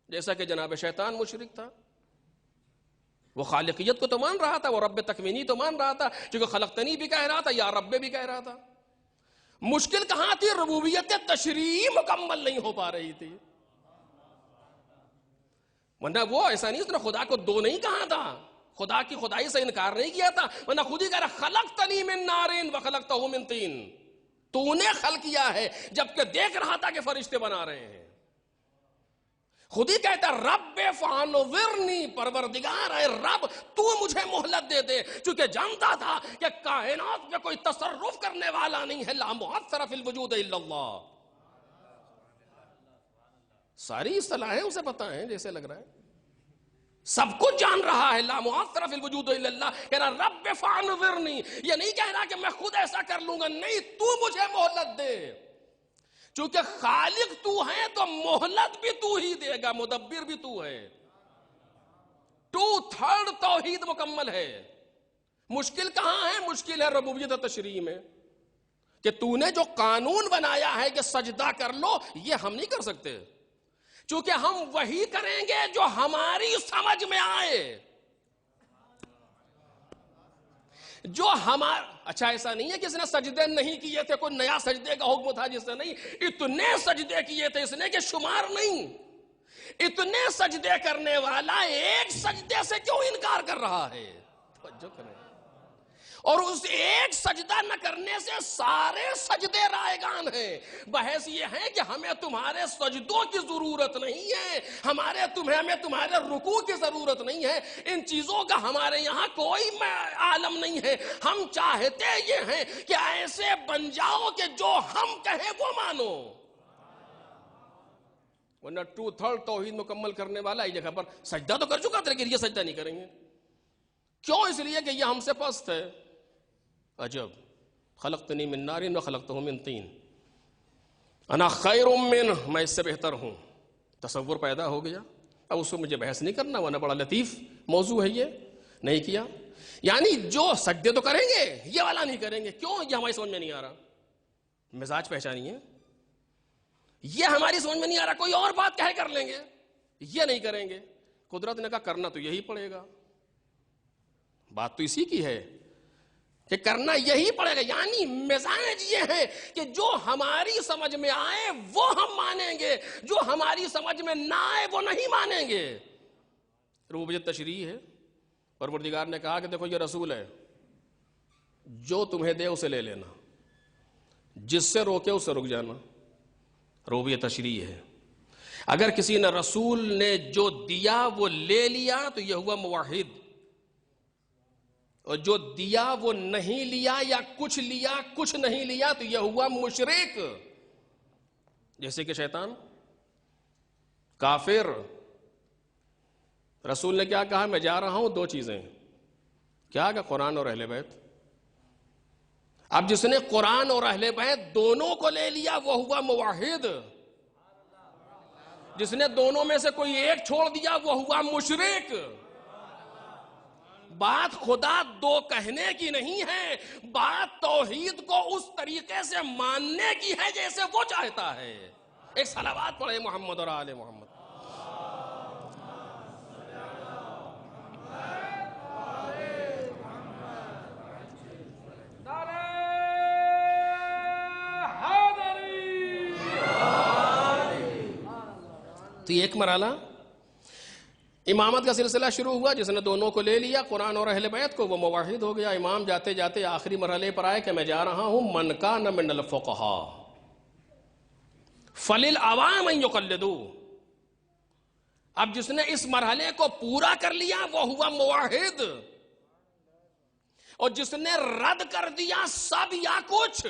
جیسا کہ جناب شیطان مشرک تھا. وہ خالقیت کو تو مان رہا تھا، وہ رب تکوینی تو مان رہا تھا، چونکہ خلقتنی بھی کہہ رہا تھا، یا رب بھی کہہ رہا تھا. مشکل کہاں تھی؟ ربوبیت تشریعی مکمل نہیں ہو پا رہی تھی. ورنہ وہ ایسا نہیں، اس نے خدا کو دو نہیں کہا تھا، خدا کی خدائی سے انکار نہیں کیا تھا، ورنہ خود ہی کہہ رہا خلقتنی من نار وخلقتہ من طین. تو نے خلق کیا ہے جبکہ دیکھ رہا تھا کہ فرشتے بنا رہے ہیں. خود ہی کہتا رب فانظرنی، پروردگار اے رب تو مجھے مہلت دے دے، چونکہ جانتا تھا کہ کائنات میں کوئی تصرف کرنے والا نہیں ہے. لا مؤثر فی الوجود الا اللہ. ساری اصطلاحیں اسے پتہ ہیں جیسے لگ رہا ہے. سب کچھ جان رہا ہے. لا مؤثر فی الوجود الا اللہ. کہہ رہا رب فانظرنی. یہ نہیں کہہ رہا کہ میں خود ایسا کر لوں گا, نہیں, تو مجھے مہلت دے. چونکہ خالق تو ہے تو مہلت بھی تو ہی دے گا, مدبر بھی تو ہے. 2/3 توحید مکمل ہے. مشکل کہاں ہے؟ مشکل ہے ربوبیت و تشریع میں, کہ تو نے جو قانون بنایا ہے کہ سجدہ کر لو, یہ ہم نہیں کر سکتے, چونکہ ہم وہی کریں گے جو ہماری سمجھ میں آئے. جو اچھا ایسا نہیں ہے کہ اس نے سجدے نہیں کیے تھے, کوئی نیا سجدے کا حکم تھا جس سے نہیں, اتنے سجدے کیے تھے اس نے کہ شمار نہیں. اتنے سجدے کرنے والا ایک سجدے سے کیوں انکار کر رہا ہے؟ توجہ کریں. اور اس ایک سجدہ نہ کرنے سے سارے سجدے رائگان ہیں. بحث یہ ہے کہ ہمیں تمہارے سجدوں کی ضرورت نہیں ہے, ہمیں تمہارے رکوع کی ضرورت نہیں ہے. ان چیزوں کا ہمارے یہاں کوئی عالم نہیں ہے. ہم چاہتے یہ ہیں کہ ایسے بن جاؤ کہ جو ہم کہیں وہ مانو. ورنہ 2/3 توحید مکمل کرنے والا ایک جگہ پر سجدہ تو کر چکا تھا لیکن یہ سجدہ نہیں کریں گے. کیوں؟ اس لیے کہ یہ ہم سے پست ہے. عجب, خلقتنی من نار وخلقتہ من طین, انا خیر منہ, میں اس سے بہتر ہوں. تصور پیدا ہو گیا. اب اس کو مجھے بحث نہیں کرنا, ورنہ بڑا لطیف موضوع ہے یہ. نہیں کیا, یعنی جو سجدے تو کریں گے, یہ والا نہیں کریں گے. کیوں؟ یہ ہماری سمجھ میں نہیں آ رہا. مزاج پہچانیے, یہ ہماری سمجھ میں نہیں آ رہا, کوئی اور بات کہے کر لیں گے, یہ نہیں کریں گے. قدرت نے کہا کرنا تو یہی پڑے گا. بات تو اسی کی ہے کہ کرنا یہی پڑے گا. یعنی مزاج یہ ہے کہ جو ہماری سمجھ میں آئے وہ ہم مانیں گے, جو ہماری سمجھ میں نہ آئے وہ نہیں مانیں گے. ربوبیت تشریع ہے. پروردگار نے کہا کہ دیکھو یہ رسول ہے, جو تمہیں دے اسے لے لینا, جس سے روکے اس سے رک جانا. ربوبیت تشریع ہے. اگر کسی نے رسول نے جو دیا وہ لے لیا تو یہ ہوا موحد, اور جو دیا وہ نہیں لیا یا کچھ لیا کچھ نہیں لیا تو یہ ہوا مشرک. جیسے کہ شیطان, کافر. رسول نے کیا کہا؟ میں جا رہا ہوں, 2 چیزیں. کیا کہ قرآن اور اہل بیت. اب جس نے قرآن اور اہل بیت دونوں کو لے لیا وہ ہوا موحد. جس نے دونوں میں سے کوئی ایک چھوڑ دیا وہ ہوا مشرک. بات خدا 2 کہنے کی نہیں ہے, بات توحید کو اس طریقے سے ماننے کی ہے جیسے وہ چاہتا ہے. ایک صلوات پڑھے محمد اور آل محمد. تو ایک مرحلہ امامت کا سلسلہ شروع ہوا. جس نے دونوں کو لے لیا, قرآن اور اہل بیت کو, وہ موحد ہو گیا. امام جاتے جاتے آخری مرحلے پر آئے کہ میں جا رہا ہوں من کان من الفقہاء فللعوام ان یقلدوا. اب جس نے اس مرحلے کو پورا کر لیا وہ ہوا موحد, اور جس نے رد کر دیا سب یا کچھ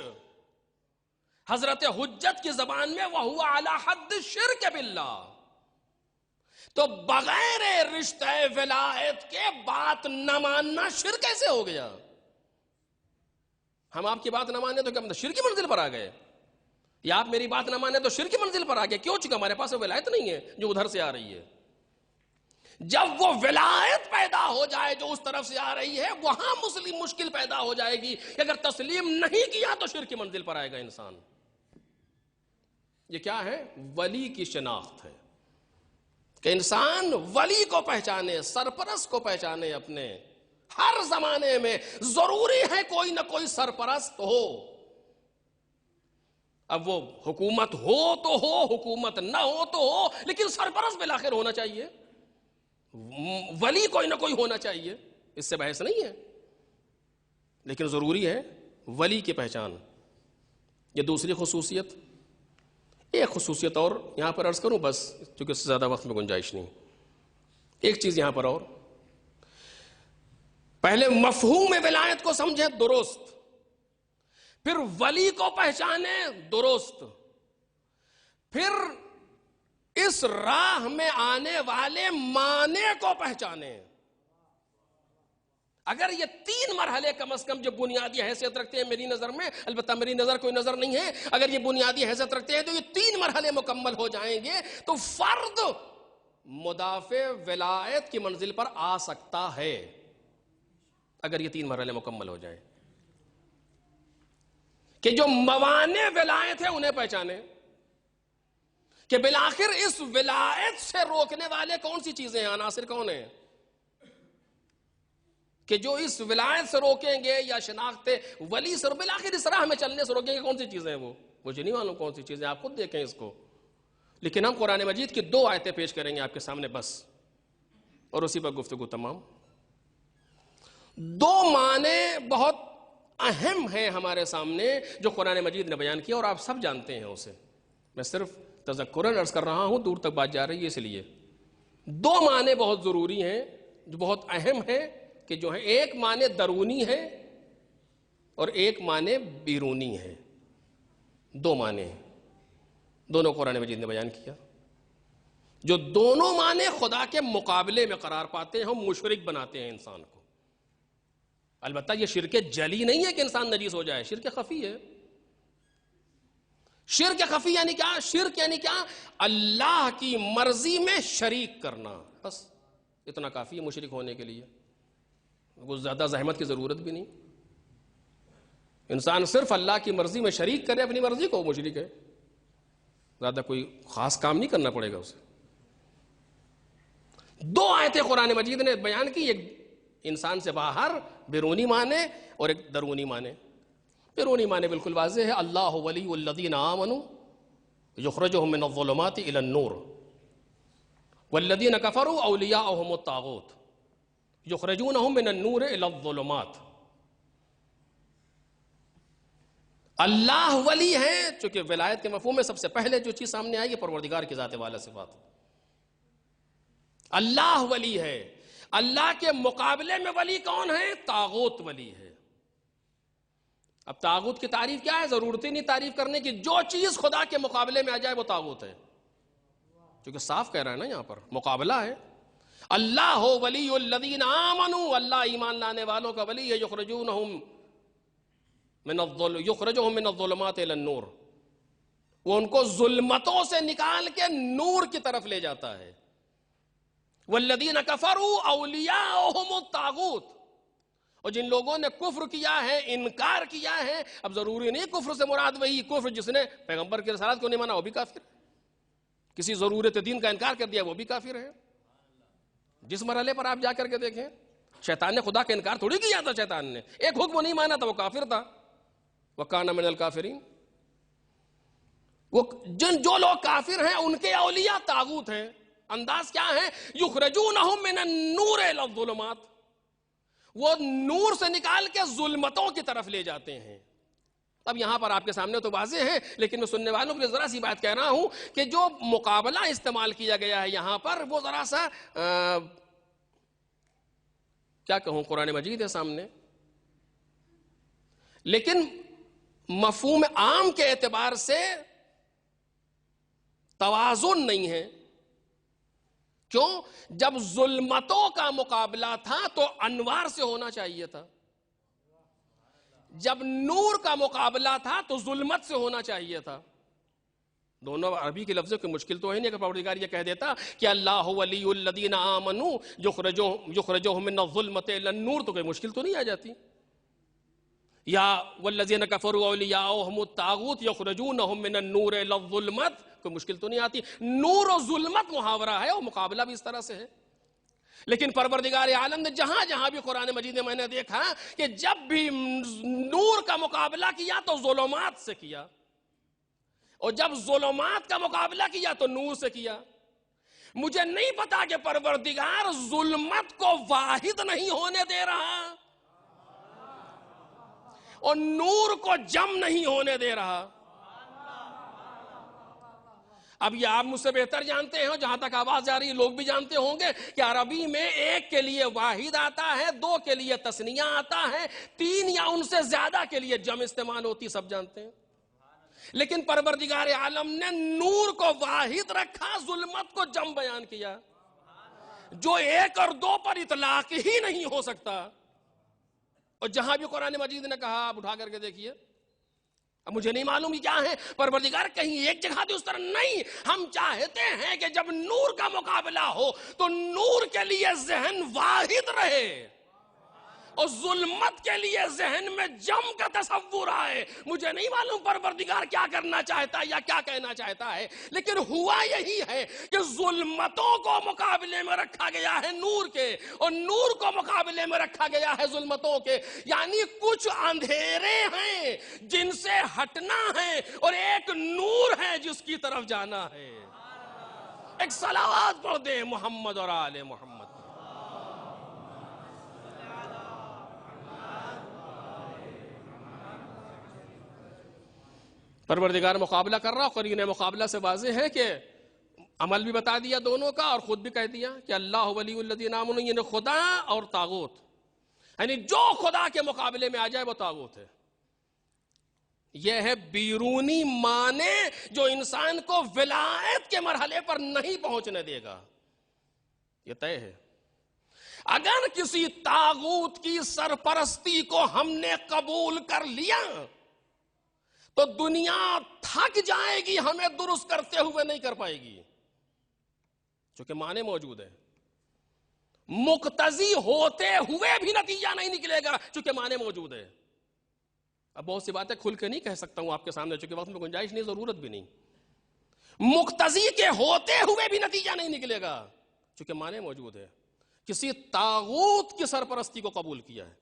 حضرت حجت کی زبان میں وہ ہوا علی حد شرک باللہ. تو بغیر رشتہ ولایت کے بات نہ ماننا شرک کیسے ہو گیا؟ ہم آپ کی بات نہ مانے تو کیا مطلب شرک کی منزل پر آ گئے؟ یا آپ میری بات نہ مانے تو شرک کی منزل پر آ گئے؟ کیوں؟ چونکہ ہمارے پاس ولایت نہیں ہے جو ادھر سے آ رہی ہے. جب وہ ولایت پیدا ہو جائے جو اس طرف سے آ رہی ہے, وہاں مشکل پیدا ہو جائے گی کہ اگر تسلیم نہیں کیا تو شرک کی منزل پر آئے گا انسان. یہ کیا ہے؟ ولی کی شناخت ہے کہ انسان ولی کو پہچانے, سرپرست کو پہچانے. اپنے ہر زمانے میں ضروری ہے کوئی نہ کوئی سرپرست ہو. اب وہ حکومت ہو تو ہو, حکومت نہ ہو تو ہو, لیکن سرپرست بالآخر ہونا چاہیے, ولی کوئی نہ کوئی ہونا چاہیے. اس سے بحث نہیں ہے, لیکن ضروری ہے ولی کی پہچان. یہ دوسری خصوصیت. ایک خصوصیت اور یہاں پر عرض کروں بس, چونکہ اس سے زیادہ وقت میں گنجائش نہیں. ایک چیز یہاں پر اور, پہلے مفہوم ولایت کو سمجھے درست, پھر ولی کو پہچانے درست, پھر اس راہ میں آنے والے معنی کو پہچانیں۔ اگر یہ 3 مرحلے کم از کم جو بنیادی حیثیت رکھتے ہیں میری نظر میں، البتہ میری نظر کوئی نظر نہیں ہے، اگر یہ بنیادی حیثیت رکھتے ہیں تو یہ 3 مرحلے مکمل ہو جائیں گے تو فرد مدافع ولایت کی منزل پر آ سکتا ہے، اگر یہ 3 مرحلے مکمل ہو جائیں کہ جو موانع ولایت ہے انہیں پہچانے، کہ بالآخر اس ولایت سے روکنے والے کون سی چیزیں ہیں، عناصر کون ہیں کہ جو اس ولایت سے روکیں گے یا شناخت ولی سے بالآخر اس راہ میں چلنے سے روکیں گے، کون سی چیزیں ہیں وہ؟ مجھے نہیں معلوم کون سی چیزیں، آپ خود دیکھیں اس کو، لیکن ہم قرآن مجید کی 2 آیتیں پیش کریں گے آپ کے سامنے بس، اور اسی پر گفتگو تمام۔ 2 معنی بہت اہم ہیں ہمارے سامنے جو قرآن مجید نے بیان کیا، اور آپ سب جانتے ہیں اسے، میں صرف تذکراً عرض کر رہا ہوں، دور تک بات جا رہی ہے، اس لیے 2 معنی بہت ضروری ہیں جو بہت اہم ہیں، کہ جو ہے ایک معنی درونی ہے اور ایک معنی بیرونی ہے، 2 معنی ہیں، دونوں قرآن مجید نے بیان کیا، جو دونوں معنی خدا کے مقابلے میں قرار پاتے ہیں، ہم مشرک بناتے ہیں انسان کو۔ البتہ یہ شرک جلی نہیں ہے کہ انسان نجیس ہو جائے، شرک خفی ہے۔ شرک خفی یعنی کیا؟ شرک یعنی کیا؟ اللہ کی مرضی میں شریک کرنا، بس اتنا کافی ہے مشرک ہونے کے لیے، وہ زیادہ زحمت کی ضرورت بھی نہیں۔ انسان صرف اللہ کی مرضی میں شریک کرے اپنی مرضی کو، وہ مشرک ہے، زیادہ کوئی خاص کام نہیں کرنا پڑے گا اسے۔ 2 آیتیں قرآن مجید نے بیان کی، ایک انسان سے باہر بیرونی معنی اور ایک درونی معنی۔ بیرونی معنی بالکل واضح ہے، اللہ ولی الذین آمنوا یخرجهم من الظلمات الى النور والذین کفروا اولیاؤہم الطاغوت یخرجونہم من النور الى الظلمات۔ اللہ ولی ہے، چونکہ ولایت کے مفہوم میں سب سے پہلے جو چیز سامنے آئی ہے پروردگار کی ذات والا صفات، اللہ ولی ہے۔ اللہ کے مقابلے میں ولی کون ہے؟ طاغوت ولی ہے۔ اب طاغوت کی تعریف کیا ہے؟ ضرورت ہی نہیں تعریف کرنے کی، جو چیز خدا کے مقابلے میں آ جائے وہ طاغوت ہے، کیونکہ صاف کہہ رہا ہے نا یہاں پر مقابلہ ہے۔ اللہ ولی الذین آمنوا، اللہ ایمان لانے والوں کا ولی ہے، یخرجونہم من الظلمات الی النور، وہ ان کو ظلمتوں سے نکال کے نور کی طرف لے جاتا ہے۔ والذین کفروا اولیاؤہم الطاغوت، اور جن لوگوں نے کفر کیا ہے، انکار کیا ہے، اب ضروری نہیں کفر سے مراد وہی کفر جس نے پیغمبر کی رسالت کو نہیں مانا وہ بھی کافر ہے، کسی ضرورت دین کا انکار کر دیا وہ بھی کافر ہے۔ جس مرحلے پر آپ جا کر کے دیکھیں، شیطان نے خدا کا انکار تھوڑی کیا تھا، شیطان نے ایک حکم نہیں مانا تھا، وہ کافر تھا، وَكَانَ مِنَ الْكَافِرِينَ۔ وہ جو لوگ کافر ہیں ان کے اولیاء طاغوت ہیں۔ انداز کیا ہے؟ یخرجونہم من النور الی الظلمات، وہ نور سے نکال کے ظلمتوں کی طرف لے جاتے ہیں۔ اب یہاں پر آپ کے سامنے تو واضح ہے، لیکن میں سننے والوں کے لیے ذرا سی بات کہہ رہا ہوں کہ جو مقابلہ استعمال کیا گیا ہے یہاں پر وہ ذرا سا کیا کہوں، قرآن مجید ہے سامنے، لیکن مفہوم عام کے اعتبار سے توازن نہیں ہے۔ کیوں؟ جب ظلمتوں کا مقابلہ تھا تو انوار سے ہونا چاہیے تھا، جب نور کا مقابلہ تھا تو ظلمت سے ہونا چاہیے تھا۔ دونوں عربی کے لفظوں کی مشکل تو ہے نہیں، اگر پروردگار یہ کہہ دیتا کہ اللہ ولی الذین آمنوا یخرجوہم من الظلمۃ الی النور تو کوئی مشکل تو نہیں آ جاتی، یا والذین کفروا اولیاؤہم الطاغوت یخرجونہم من النور الی الظلمۃ، کوئی مشکل تو نہیں آتی۔ نور و ظلمت محاورہ ہے اور مقابلہ بھی اس طرح سے ہے، لیکن پروردگار عالم نے جہاں جہاں بھی قرآن مجید میں نے دیکھا کہ جب بھی نور کا مقابلہ کیا تو ظلمات سے کیا، اور جب ظلمات کا مقابلہ کیا تو نور سے کیا۔ مجھے نہیں پتا کہ پروردگار ظلمت کو واحد نہیں ہونے دے رہا اور نور کو جم نہیں ہونے دے رہا۔ اب یہ آپ مجھ سے بہتر جانتے ہیں، جہاں تک آواز جا رہی ہے لوگ بھی جانتے ہوں گے کہ عربی میں ایک کے لیے واحد آتا ہے، 2 کے لیے تثنیہ آتا ہے، 3 یا ان سے زیادہ کے لیے جمع استعمال ہوتی، سب جانتے ہیں۔ لیکن پروردگار عالم نے نور کو واحد رکھا، ظلمت کو جم بیان کیا، جو ایک اور دو پر اطلاق ہی نہیں ہو سکتا۔ اور جہاں بھی قرآن مجید نے کہا آپ اٹھا کر کے دیکھیے، اب مجھے نہیں معلوم کیا ہے پروردگار، کہیں ایک جگہ تو اس طرح نہیں۔ ہم چاہتے ہیں کہ جب نور کا مقابلہ ہو تو نور کے لیے ذہن واحد رہے اور ظلمت کے لیے ذہن میں جم کا تصور آئے۔ مجھے نہیں معلوم پروردگار کیا کرنا چاہتا ہے یا کیا کہنا چاہتا ہے، لیکن ہوا یہی ہے کہ ظلمتوں کو مقابلے میں رکھا گیا ہے نور کے، اور نور کو مقابلے میں رکھا گیا ہے ظلمتوں کے۔ یعنی کچھ اندھیرے ہیں جن سے ہٹنا ہے اور ایک نور ہے جس کی طرف جانا ہے۔ ایک صلوات پڑھ دے محمد اور آل محمد۔ پروردگار مقابلہ کر رہا، قرین مقابلہ سے واضح ہے کہ عمل بھی بتا دیا دونوں کا، اور خود بھی کہہ دیا کہ اللہ ولی الذین آمنوا، یعنی خدا اور طاغوت، یعنی جو خدا کے مقابلے میں آ جائے وہ طاغوت ہے۔ یہ ہے بیرونی معنی جو انسان کو ولایت کے مرحلے پر نہیں پہنچنے دے گا، یہ طے ہے۔ اگر کسی طاغوت کی سرپرستی کو ہم نے قبول کر لیا تو دنیا تھک جائے گی، ہمیں درست کرتے ہوئے نہیں کر پائے گی، چونکہ معنی موجود ہے۔ مقتضی ہوتے ہوئے بھی نتیجہ نہیں نکلے گا، چونکہ معنی موجود ہے۔ اب بہت سی باتیں کھل کے نہیں کہہ سکتا ہوں آپ کے سامنے، چونکہ وقت میں گنجائش نہیں، ضرورت بھی نہیں۔ مقتضی کے ہوتے ہوئے بھی نتیجہ نہیں نکلے گا، چونکہ معنی موجود ہے۔ کسی طاغوت کی سرپرستی کو قبول کیا ہے۔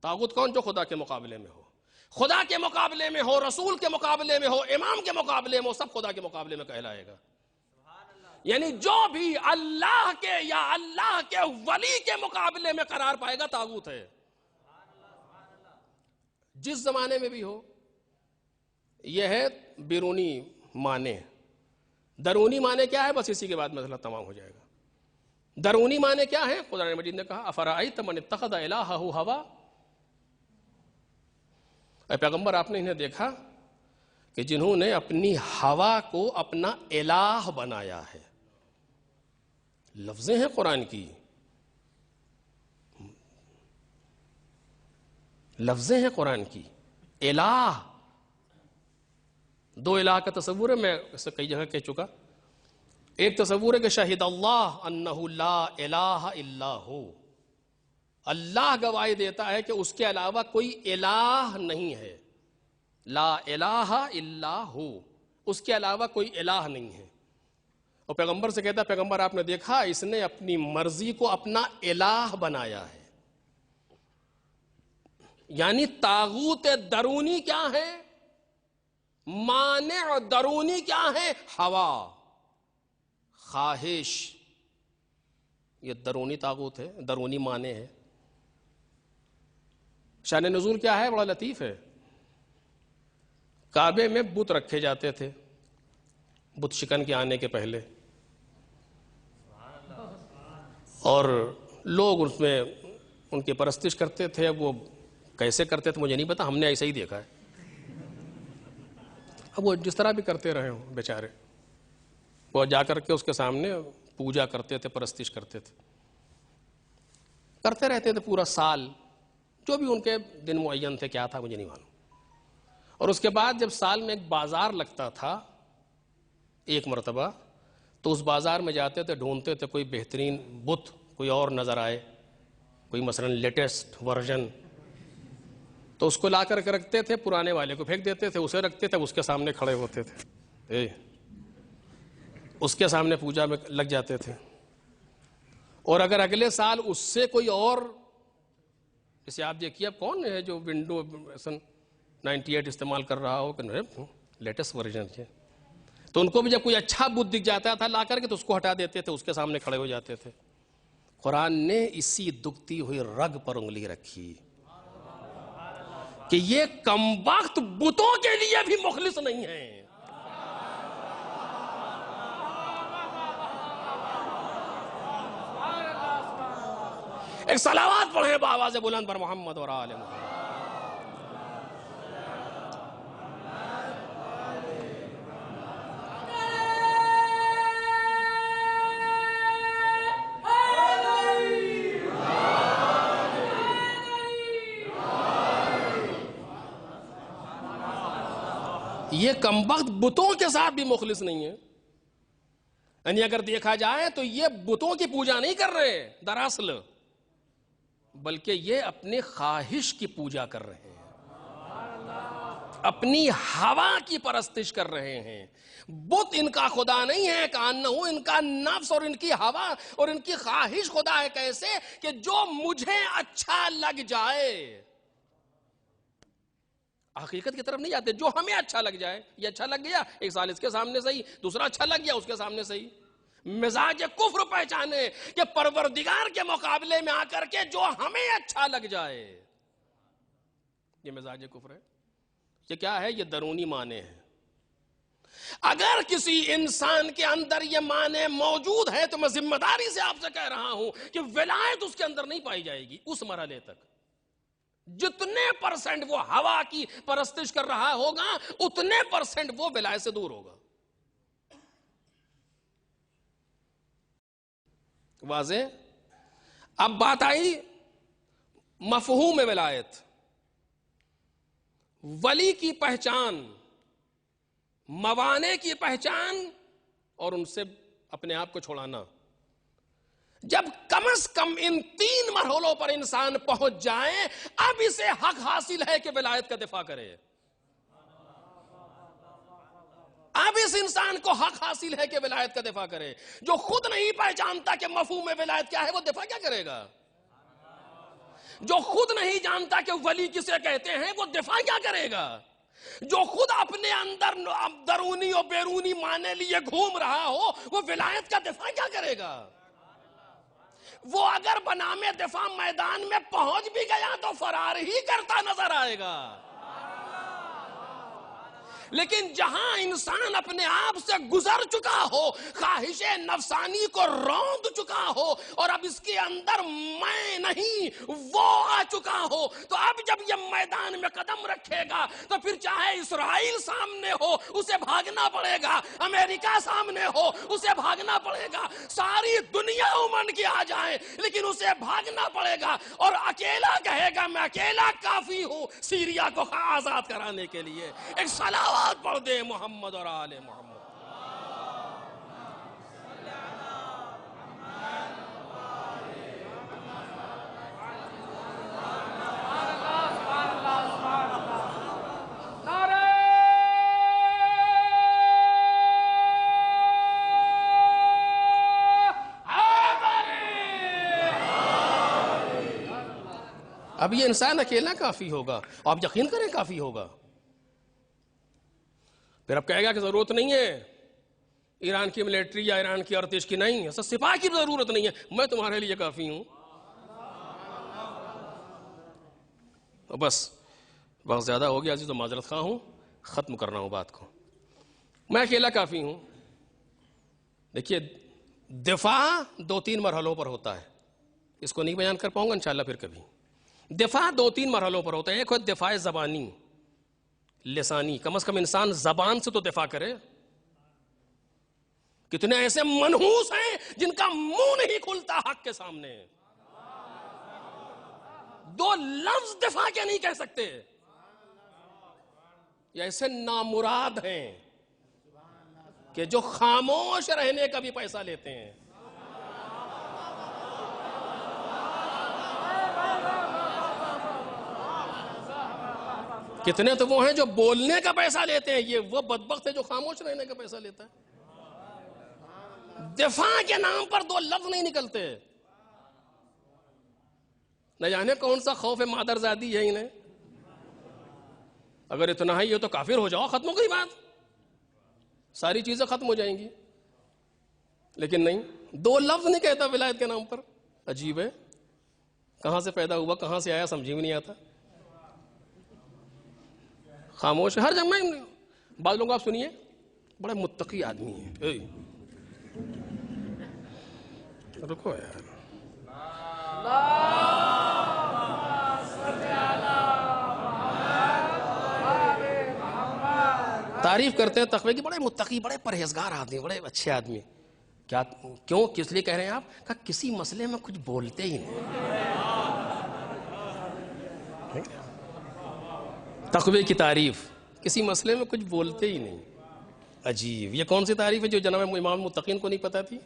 طاغوت کون؟ جو خدا کے مقابلے میں ہو، خدا کے مقابلے میں ہو، رسول کے مقابلے میں ہو، امام کے مقابلے میں ہو، سب خدا کے مقابلے میں کہلائے گا۔ یعنی جو بھی اللہ کے یا اللہ کے ولی کے مقابلے میں قرار پائے گا طاغوت ہے، جس زمانے میں بھی ہو۔ یہ ہے بیرونی معنی۔ درونی معنی کیا ہے؟ بس اسی کے بعد مسئلہ تمام ہو جائے گا۔ درونی معنی کیا ہے؟ قرآن مجید نے کہا افرأیت من اتخذ الہہ ہوا۔ اے پیغمبر، آپ نے انہیں دیکھا کہ جنہوں نے اپنی ہوا کو اپنا الہ بنایا ہے۔ لفظیں ہیں قرآن کی، لفظیں ہیں قرآن کی۔ الہ، دو الہ کا تصور ہے، میں اسے کئی جگہ کہہ چکا۔ ایک تصور ہے کہ شہد اللہ انہ لا الہ الا ہو، اللہ گواہی دیتا ہے کہ اس کے علاوہ کوئی الہ نہیں ہے۔ لا الہ الا ہو، اس کے علاوہ کوئی الہ نہیں ہے۔ اور پیغمبر سے کہتا ہے پیغمبر آپ نے دیکھا اس نے اپنی مرضی کو اپنا الہ بنایا ہے۔ یعنی طاغوت درونی کیا ہے؟ مانع درونی کیا ہے؟ ہوا، خواہش، یہ درونی طاغوت ہے، درونی مانع ہے۔ شان نزول کیا ہے؟ بڑا لطیف ہے۔ کعبے میں بت رکھے جاتے تھے بت شکن کے آنے کے پہلے، اور لوگ اس میں ان کی پرستش کرتے تھے۔ وہ کیسے کرتے تھے مجھے نہیں پتا، ہم نے ایسے ہی دیکھا ہے۔ اب وہ جس طرح بھی کرتے رہے ہوں بیچارے، وہ جا کر کے اس کے سامنے پوجا کرتے تھے، پرستش کرتے تھے، کرتے رہتے تھے پورا سال، جو بھی ان کے دن معین تھے، کیا تھا مجھے نہیں معلوم۔ اور اس کے بعد جب سال میں ایک بازار لگتا تھا ایک مرتبہ، تو اس بازار میں جاتے تھے، ڈھونڈتے تھے کوئی بہترین بت کوئی اور نظر آئے، کوئی مثلا لیٹسٹ ورژن، تو اس کو لا کر کے رکھتے تھے، پرانے والے کو پھینک دیتے تھے، اسے رکھتے تھے، اس کے سامنے کھڑے ہوتے تھے، اس کے سامنے پوجا میں لگ جاتے تھے۔ اور اگر اگلے سال اس سے کوئی اور، جیسے آپ دیکھیے اب کون ہے جو ونڈو 98 استعمال کر رہا ہو کہ لیٹسٹ ورژن ہے، تو ان کو بھی جب کوئی اچھا بت دکھ جاتا تھا لا کر کے تو اس کو ہٹا دیتے تھے، اس کے سامنے کھڑے ہو جاتے تھے۔ قرآن نے اسی دکھتی ہوئی رگ پر انگلی رکھی کہ یہ کمبخت بتوں کے لیے بھی مخلص نہیں ہیں۔ ایک صلوات پڑھیں بآواز بلند پر محمد اور آل محمد۔ یہ کمبخت بتوں کے ساتھ بھی مخلص نہیں ہے. یعنی اگر دیکھا جائے تو یہ بتوں کی پوجا نہیں کر رہے دراصل، بلکہ یہ اپنی خواہش کی پوجا کر رہے ہیں، اپنی ہوا کی پرستش کر رہے ہیں. بت ان کا خدا نہیں ہے، کانہو ان کا نفس اور ان کی ہوا اور ان کی خواہش خدا ہے. کیسے؟ کہ جو مجھے اچھا لگ جائے. حقیقت کی طرف نہیں جاتے، جو ہمیں اچھا لگ جائے. یہ اچھا لگ گیا، ایک سال اس کے سامنے صحیح، دوسرا اچھا لگ گیا اس کے سامنے صحیح. مزاج کفر پہچانے کہ پروردگار کے مقابلے میں آ کر کے جو ہمیں اچھا لگ جائے، یہ مزاج کفر ہے. یہ کیا ہے؟ یہ درونی معنی ہے. اگر کسی انسان کے اندر یہ معنی موجود ہے تو میں ذمہ داری سے آپ سے کہہ رہا ہوں کہ ولایت اس کے اندر نہیں پائی جائے گی اس مرحلے تک. جتنے پرسنٹ وہ ہوا کی پرستش کر رہا ہوگا اتنے پرسنٹ وہ ولایت سے دور ہوگا. واضح؟ اب بات آئی مفہوم ولایت. ولی کی پہچان، موانع کی پہچان اور ان سے اپنے آپ کو چھوڑانا. جب کم از کم ان 3 مرحلوں پر انسان پہنچ جائے اب اسے حق حاصل ہے کہ ولایت کا دفاع کرے. اب اس انسان کو حق حاصل ہے کہ ولایت کا دفاع کرے. جو خود نہیں پہچانتا کہ مفہوم ولایت کیا ہے وہ دفاع کیا کرے گا؟ جو خود نہیں جانتا کہ ولی کسے کہتے ہیں وہ دفاع کیا کرے گا؟ جو خود اپنے اندر درونی اور بیرونی معنی لیے گھوم رہا ہو وہ ولایت کا دفاع کیا کرے گا؟ وہ اگر بنام دفاع میدان میں پہنچ بھی گیا تو فرار ہی کرتا نظر آئے گا. لیکن جہاں انسان اپنے آپ سے گزر چکا ہو، خواہش نفسانی کو روند چکا ہو اور اب اس کے اندر میں نہیں وہ آ چکا ہو، تو اب جب یہ میدان میں قدم رکھے گا تو پھر چاہے اسرائیل سامنے ہو اسے بھاگنا پڑے گا، امریکہ سامنے ہو اسے بھاگنا پڑے گا، ساری دنیا امن کی آ جائے لیکن اسے بھاگنا پڑے گا. اور اکیلا کہے گا میں اکیلا کافی ہوں سیریا کو آزاد کرانے کے لیے. ایک صلوات پڑھ دے محمد اور آل محمد. اب یہ انسان اکیلا کافی ہوگا، آپ یقین کریں کافی ہوگا. پھر اب کہے گا کہ ضرورت نہیں ہے ایران کی ملٹری یا ایران کی ارتش کی، نہیں سپاہ کی ضرورت نہیں ہے، میں تمہارے لیے کافی ہوں. بس بہت زیادہ ہو گیا عزیز، تو معذرت خواہ ہوں، ختم کر رہا ہوں بات کو. میں اکیلا کافی ہوں. دیکھیے دفاع 2-3 مرحلوں پر ہوتا ہے، اس کو نہیں بیان کر پاؤں گا انشاءاللہ پھر کبھی. دفاع 2-3 مرحلوں پر ہوتا ہے. ایک ہے دفاع زبانی لسانی، کم از کم انسان زبان سے تو دفاع کرے. کتنے ایسے منحوس ہیں جن کا منہ نہیں کھلتا حق کے سامنے، 2 لفظ دفاع کے نہیں کہہ سکتے. یہ ایسے نامراد ہیں کہ جو خاموش رہنے کا بھی پیسہ لیتے ہیں. کتنے تو وہ ہیں جو بولنے کا پیسہ لیتے ہیں، یہ وہ بدبخت ہے جو خاموش رہنے کا پیسہ لیتا ہے. دفاع کے نام پر 2 لفظ نہیں نکلتے. نہ جانے کون سا خوف مادر زادی ہے انہیں. اگر اتنا ہی ہے تو کافر ہو جاؤ، ختم ہو گئی بات، ساری چیزیں ختم ہو جائیں گی. لیکن نہیں، 2 لفظ نہیں کہتا ولایت کے نام پر. عجیب ہے، کہاں سے پیدا ہوا کہاں سے آیا سمجھ میں نہیں آتا. خاموش ہر جگہ. بعض لوگ آپ سنیے بڑے متقی آدمی ہیں، رکو یار، تعریف کرتے ہیں تقوی کی، بڑے متقی، بڑے پرہیزگار آدمی، بڑے اچھے آدمی. کیا کیوں کس لیے کہہ رہے ہیں آپ؟ کہا کسی مسئلے میں کچھ بولتے ہی نہیں. تقوی کی تعریف کسی مسئلے میں کچھ بولتے ہی نہیں. عجیب، یہ کون سی تعریف ہے جو جناب امام متقین کو نہیں پتا تھی؟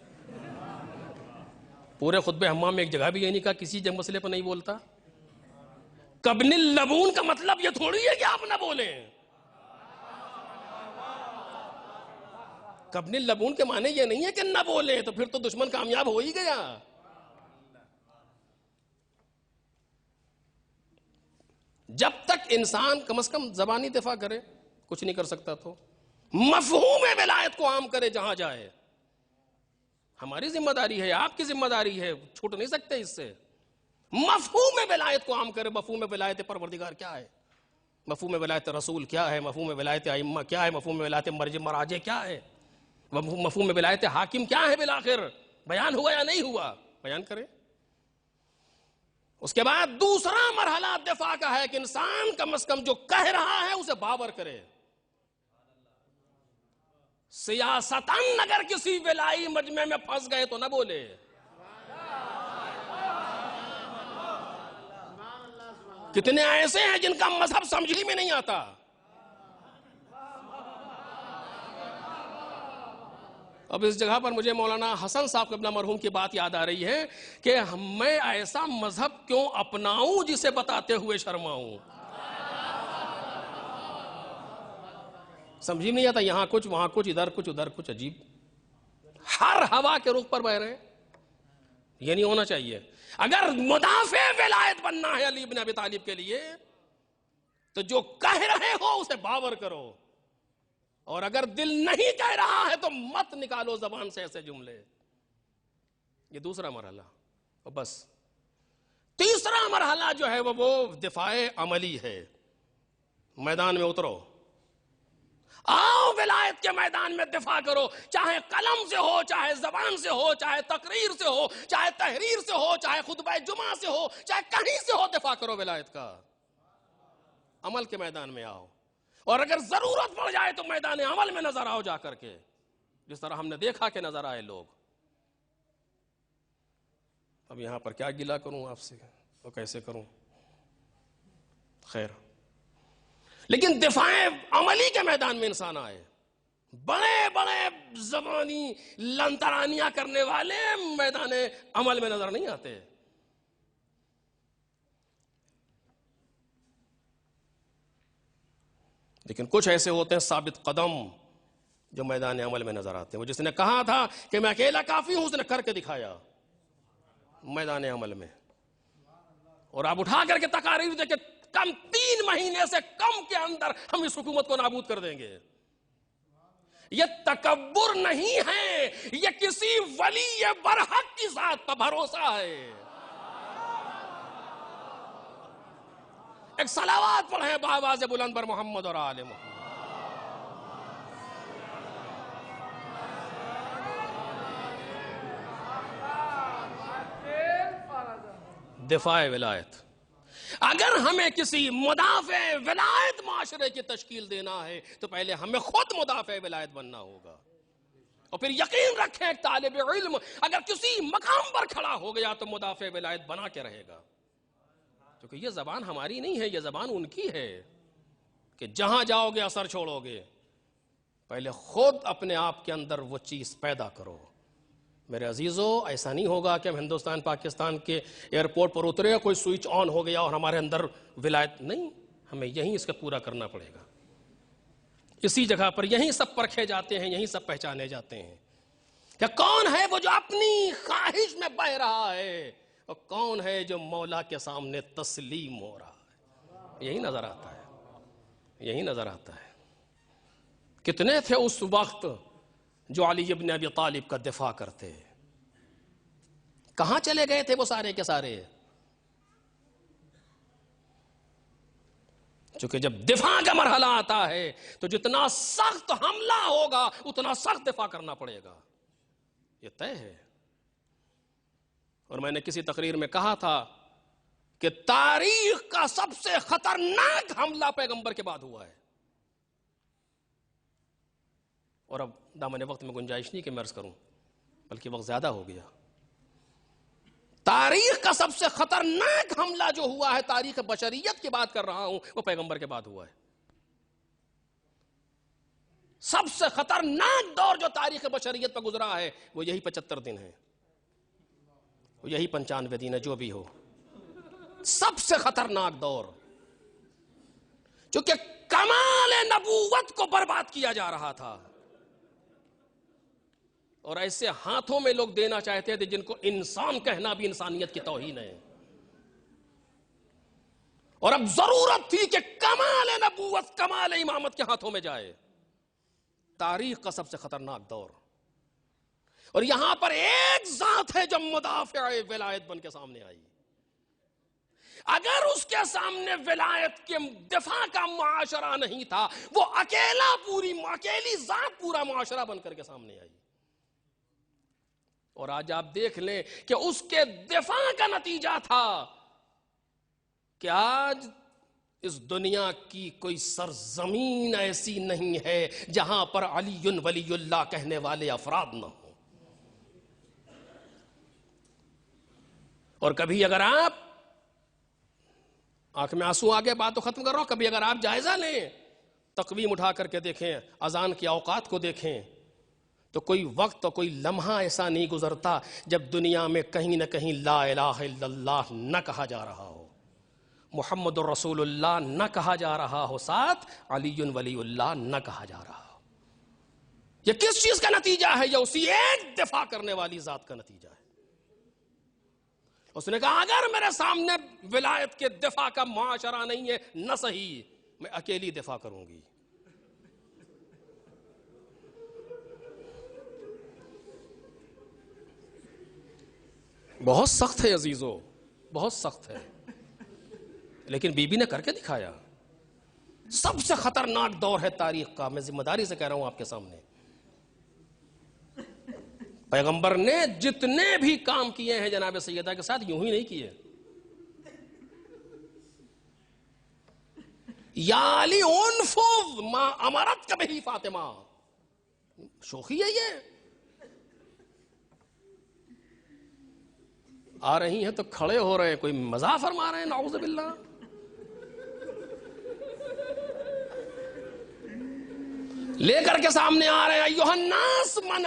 پورے خطبے حمام میں ایک جگہ بھی یہ نہیں کہا کسی مسئلے پر نہیں بولتا. کبن اللبون کا مطلب یہ تھوڑی ہے کہ آپ نہ بولیں. کبن اللبون کے معنی یہ نہیں ہے کہ نہ بولیں، تو پھر تو دشمن کامیاب ہو ہی گیا. جب تک انسان کم از کم زبانی دفاع کرے، کچھ نہیں کر سکتا تو مفہوم ولایت کو عام کرے جہاں جائے. ہماری ذمہ داری ہے، آپ کی ذمہ داری ہے، چھوٹ نہیں سکتے اس سے. مفہوم ولایت کو عام کرے. مفہوم ولایت پروردگار کیا ہے، مفہوم ولایت رسول کیا ہے، مفہوم ولایت ائمہ کیا ہے، مفہوم ولایت مراجع کیا ہے، مفہوم ولایت حاکم کیا ہے. بالآخر بیان ہوا یا نہیں ہوا، بیان کرے. اس کے بعد دوسرا مرحلہ دفاع کا ہے کہ انسان کم از کم جو کہہ رہا ہے اسے باور کرے. سیاستاً اگر کسی ولائی مجمع میں پھنس گئے تو نہ بولے. کتنے ایسے ہیں جن کا مذہب سمجھ ہی میں نہیں آتا. اب اس جگہ پر مجھے مولانا حسن صاحب قبلہ مرحوم کی بات یاد آ رہی ہے کہ میں ایسا مذہب کیوں اپناؤں جسے بتاتے ہوئے شرماؤں. سمجھ ہی نہیں آتا، یہاں کچھ وہاں کچھ، ادھر کچھ ادھر کچھ. عجیب، ہر ہوا کے رخ پر بہ رہے ہیں. یہ نہیں ہونا چاہیے. اگر مدافع ولایت بننا ہے علی بن ابی طالب کے لیے تو جو کہہ رہے ہو اسے باور کرو، اور اگر دل نہیں کہہ رہا ہے تو مت نکالو زبان سے ایسے جملے. یہ دوسرا مرحلہ. اور بس تیسرا مرحلہ جو ہے وہ دفاع عملی ہے. میدان میں اترو، آؤ ولایت کے میدان میں دفاع کرو. چاہے قلم سے ہو، چاہے زبان سے ہو، چاہے تقریر سے ہو، چاہے تحریر سے ہو، چاہے خطبہ جمعہ سے ہو، چاہے کہیں سے ہو، دفاع کرو ولایت کا. عمل کے میدان میں آؤ، اور اگر ضرورت پڑ جائے تو میدان عمل میں نظر آؤ جا کر کے، جس طرح ہم نے دیکھا کہ نظر آئے لوگ. اب یہاں پر کیا گلہ کروں آپ سے اور کیسے کروں؟ خیر، لیکن دفاع عملی کے میدان میں انسان آئے. بڑے بڑے زبانی لنترانیاں کرنے والے میدان عمل میں نظر نہیں آتے. لیکن کچھ ایسے ہوتے ہیں ثابت قدم جو میدان عمل میں نظر آتے ہیں. وہ جس نے کہا تھا کہ میں اکیلا کافی ہوں، اس نے کر کے دکھایا میدان عمل میں. اور آپ اٹھا کر کے تقاریر دے کہ کم 3 مہینے سے کم کے اندر ہم اس حکومت کو نابود کر دیں گے. یہ تکبر نہیں ہے، یہ کسی ولی برحق کی ذات پر بھروسہ ہے. ایک صلوات پڑھیں بآواز بلند بر محمد اور آل محمد. دفاع ولایت. اگر ہمیں کسی مدافع ولایت معاشرے کی تشکیل دینا ہے تو پہلے ہمیں خود مدافع ولایت بننا ہوگا. اور پھر یقین رکھیں ایک طالب علم اگر کسی مقام پر کھڑا ہو گیا تو مدافع ولایت بنا کے رہے گا. کیونکہ یہ زبان ہماری نہیں ہے، یہ زبان ان کی ہے کہ جہاں جاؤ گے اثر چھوڑو گے. پہلے خود اپنے آپ کے اندر وہ چیز پیدا کرو. میرے عزیزو، ایسا نہیں ہوگا کہ ہم ہندوستان پاکستان کے ایئرپورٹ پر اترے، کوئی سوئچ آن ہو گیا اور ہمارے اندر ولایت نہیں. ہمیں یہیں اس کا پورا کرنا پڑے گا. اسی جگہ پر یہیں سب پرکھے جاتے ہیں، یہیں سب پہچانے جاتے ہیں کہ کون ہے وہ جو اپنی خواہش میں بہ رہا ہے اور کون ہے جو مولا کے سامنے تسلیم ہو رہا ہے. یہی نظر آتا ہے، یہی نظر آتا ہے. کتنے تھے اس وقت جو علی ابن ابی طالب کا دفاع کرتے؟ کہاں چلے گئے تھے وہ سارے کے سارے؟ چونکہ جب دفاع کا مرحلہ آتا ہے تو جتنا سخت حملہ ہوگا اتنا سخت دفاع کرنا پڑے گا. یہ طے ہے. اور میں نے کسی تقریر میں کہا تھا کہ تاریخ کا سب سے خطرناک حملہ پیغمبر کے بعد ہوا ہے. اور اب دامن وقت میں گنجائش نہیں کہ میں عرض کروں، بلکہ وقت زیادہ ہو گیا. تاریخ کا سب سے خطرناک حملہ جو ہوا ہے، تاریخ بشریت کی بات کر رہا ہوں، وہ پیغمبر کے بعد ہوا ہے. سب سے خطرناک دور جو تاریخ بشریت پہ گزرا ہے وہ یہی 75 دن ہے، وہ یہی 95 دن ہے، جو بھی ہو، سب سے خطرناک دور، چونکہ کمال نبوت کو برباد کیا جا رہا تھا، اور ایسے ہاتھوں میں لوگ دینا چاہتے تھے جن کو انسان کہنا بھی انسانیت کی توہین ہے، اور اب ضرورت تھی کہ کمال نبوت، کمال امامت کے ہاتھوں میں جائے۔ تاریخ کا سب سے خطرناک دور، اور یہاں پر ایک ذات ہے جو مدافع ولایت بن کے سامنے آئی۔ اگر اس کے سامنے ولایت کے دفاع کا معاشرہ نہیں تھا، وہ اکیلی ذات پورا معاشرہ بن کر کے سامنے آئی، اور آج آپ دیکھ لیں کہ اس کے دفاع کا نتیجہ تھا کہ آج اس دنیا کی کوئی سرزمین ایسی نہیں ہے جہاں پر علی ولی اللہ کہنے والے افراد نہ ہوں۔ اور کبھی اگر آپ، آنکھ میں آنسو آگے، بات تو ختم کر رہا ہوں، کبھی اگر آپ جائزہ لیں، تقویم اٹھا کر کے دیکھیں، اذان کی اوقات کو دیکھیں، تو کوئی وقت اور کوئی لمحہ ایسا نہیں گزرتا جب دنیا میں کہیں نہ کہیں لا الہ الا اللہ نہ کہا جا رہا ہو، محمد الرسول اللہ نہ کہا جا رہا ہو، ساتھ علی ولی اللہ نہ کہا جا رہا ہو۔ یہ کس چیز کا نتیجہ ہے؟ یہ اسی ایک دفاع کرنے والی ذات کا نتیجہ ہے۔ اس نے کہا اگر میرے سامنے ولایت کے دفاع کا معاشرہ نہیں ہے، نہ صحیح، میں اکیلی دفاع کروں گی۔ بہت سخت ہے عزیزو، بہت سخت ہے، لیکن بی بی نے کر کے دکھایا۔ سب سے خطرناک دور ہے تاریخ کا، میں ذمہ داری سے کہہ رہا ہوں آپ کے سامنے۔ پیغمبر نے جتنے بھی کام کیے ہیں جناب سیدہ کے ساتھ، یوں ہی نہیں کیے۔ یا علی انفذ ما امرت کا بہی فاطمہ، شوخی ہے یہ؟ آ رہی ہیں تو کھڑے ہو رہے ہیں، کوئی مزاح فرما رہے ہیں، نعوذ باللہ۔ لے کر کے سامنے آ رہے ہیں، ایھا الناس من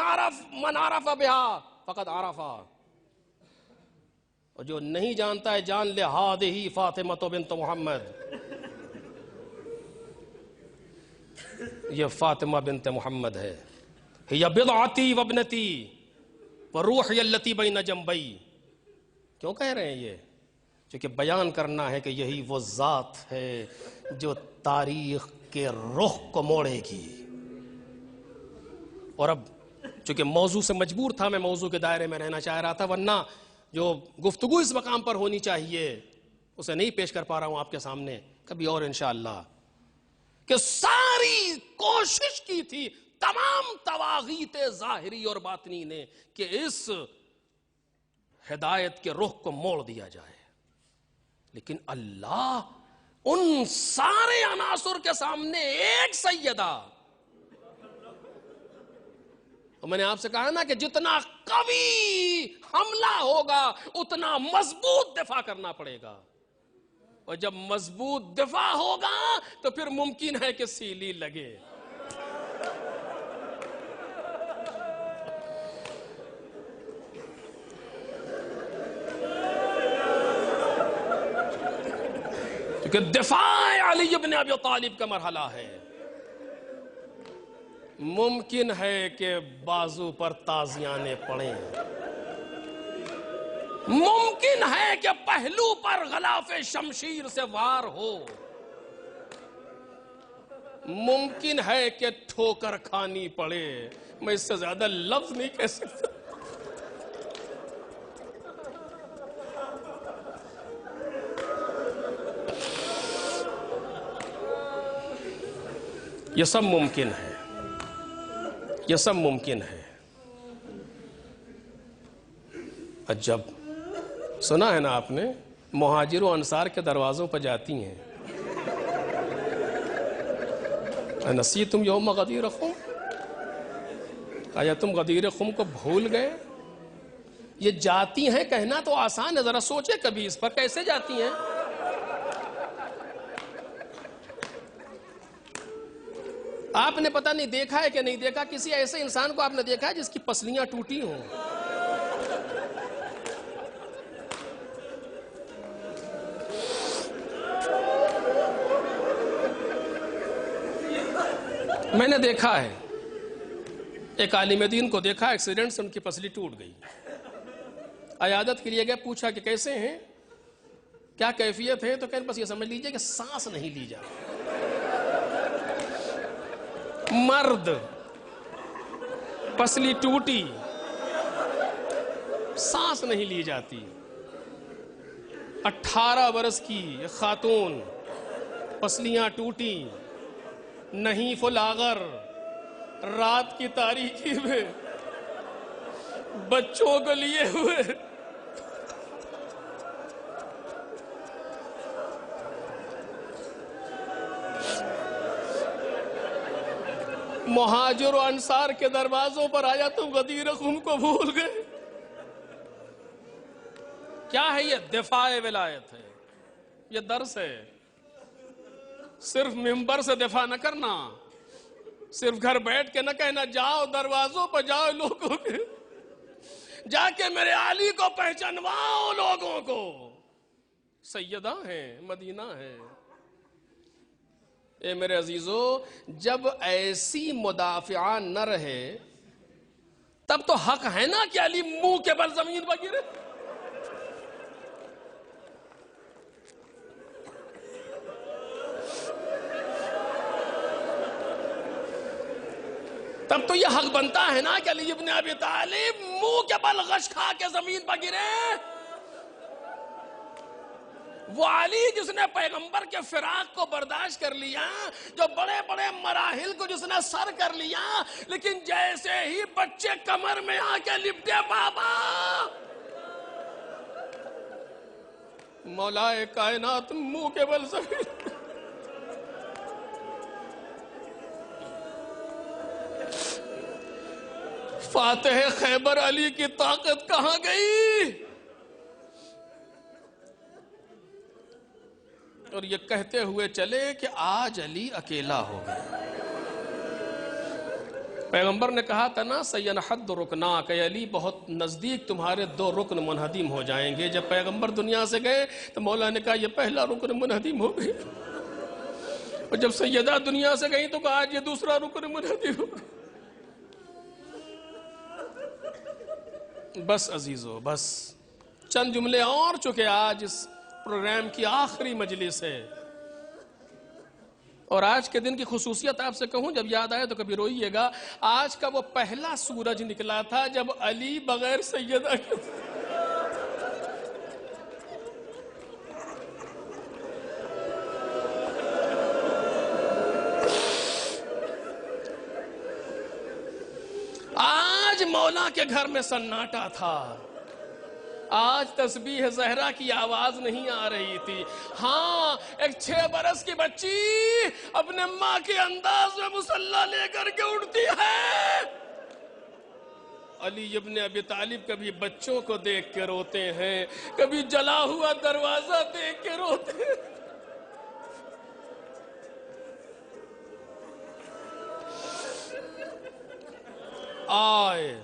عرف بہا فقد عرفا، اور جو نہیں جانتا ہے جان لے، ہذہ فاطمہ بنت محمد، یہ فاطمہ بنت محمد ہے، ہی بضعتی وابنتی وروحی التی بین جنبی۔ کیوں کہہ رہے ہیں یہ؟ چونکہ بیان کرنا ہے کہ یہی وہ ذات ہے جو تاریخ کے رخ کو موڑے گی۔ اور اب چونکہ موضوع سے مجبور تھا، میں موضوع کے دائرے میں رہنا چاہ رہا تھا، ورنہ جو گفتگو اس مقام پر ہونی چاہیے اسے نہیں پیش کر پا رہا ہوں آپ کے سامنے، کبھی اور انشاءاللہ، کہ ساری کوشش کی تھی تمام طواغیت ظاہری اور باطنی نے کہ اس ہدایت کے رخ کو موڑ دیا جائے، لیکن اللہ ان سارے عناصر کے سامنے ایک سیدہ، اور میں نے آپ سے کہا نا کہ جتنا قوی حملہ ہوگا اتنا مضبوط دفاع کرنا پڑے گا، اور جب مضبوط دفاع ہوگا تو پھر ممکن ہے کہ سیلی لگے۔ کیونکہ دفاع علی ابن ابی طالب کا مرحلہ ہے، ممکن ہے کہ بازو پر تازیانے پڑیں، ممکن ہے کہ پہلو پر غلاف شمشیر سے وار ہو، ممکن ہے کہ ٹھوکر کھانی پڑے، میں اس سے زیادہ لفظ نہیں کہہ سکتا۔ یہ سب ممکن ہے، یہ سب ممکن ہے۔ جب سنا ہے نا آپ نے، مہاجر و انصار کے دروازوں پر جاتی ہیں، نسیتم یوم غدیر خم، آیا تم غدیر خم کو بھول گئے؟ یہ جاتی ہیں کہنا تو آسان ہے، ذرا سوچے کبھی اس پر، کیسے جاتی ہیں؟ آپ نے پتہ نہیں دیکھا ہے کہ نہیں دیکھا، کسی ایسے انسان کو آپ نے دیکھا ہے جس کی پسلیاں ٹوٹی ہوں؟ میں نے دیکھا ہے، ایک عالم دین کو دیکھا، ایکسیڈنٹ سے ان کی پسلی ٹوٹ گئی، عیادت کے لیے گئے، پوچھا کہ کیسے ہیں، کیا کیفیت ہے، تو کہیں بس یہ سمجھ لیجئے کہ سانس نہیں لی جا، مرد، پسلی ٹوٹی، سانس نہیں لی جاتی، 18 برس کی خاتون، پسلیاں ٹوٹی، نہیں فلاغر، رات کی تاریکی میں بچوں کو لیے ہوئے مہاجر و انصار کے دروازوں پر آیا، تم غدیر خم کو بھول گئے۔ کیا ہے یہ؟ دفاع ولایت ہے، یہ درس ہے۔ صرف ممبر سے دفاع نہ کرنا، صرف گھر بیٹھ کے نہ کہنا، جاؤ دروازوں پر جاؤ لوگوں کے، جا کے میرے علی کو پہچانواؤ لوگوں کو، سیدہ ہیں، مدینہ ہے۔ اے میرے عزیزو، جب ایسی مدافعہ نہ رہے تب تو حق ہے نا کہ علی منہ کے بل زمین پر گرے۔ تب تو یہ حق بنتا ہے نا کہ علی ابن ابی طالب منہ کے بل غش کھا کے زمین پر گرے۔ وہ علی جس نے پیغمبر کے فراق کو برداشت کر لیا، جو بڑے بڑے مراحل کو جس نے سر کر لیا، لیکن جیسے ہی بچے کمر میں آ کے لپٹے، بابا مولا کائنات منہ کے بل زمین۔ فاتح خیبر علی کی طاقت کہاں گئی؟ اور یہ کہتے ہوئے چلے کہ آج علی اکیلا ہو گیا۔ پیغمبر نے کہا تھا نا، سینحد رکنا، کہ علی بہت نزدیک تمہارے 2 رکن منہدم ہو جائیں گے۔ جب پیغمبر دنیا سے گئے تو مولا نے کہا یہ پہلا رکن منہدم ہو گیا، اور جب سیدہ دنیا سے گئی تو کہا آج یہ دوسرا رکن منہدم ہو گیا۔ بس عزیزو، بس چند جملے اور، چونکہ آج اس پروگرام کی آخری مجلس ہے، اور آج کے دن کی خصوصیت آپ سے کہوں، جب یاد آئے تو کبھی روئیے گا، آج کا وہ پہلا سورج نکلا تھا جب علی بغیر سیدہ کے آج مولا کے گھر میں سناٹا تھا، آج تسبیح زہرا کی آواز نہیں آ رہی تھی۔ ہاں، ایک 6 برس کی بچی اپنے ماں کے انداز میں مصلی لے کر کے اٹھتی ہے۔ علی ابن ابی طالب کبھی بچوں کو دیکھ کے روتے ہیں، کبھی جلا ہوا دروازہ دیکھ کے روتے ہیں۔ آئے،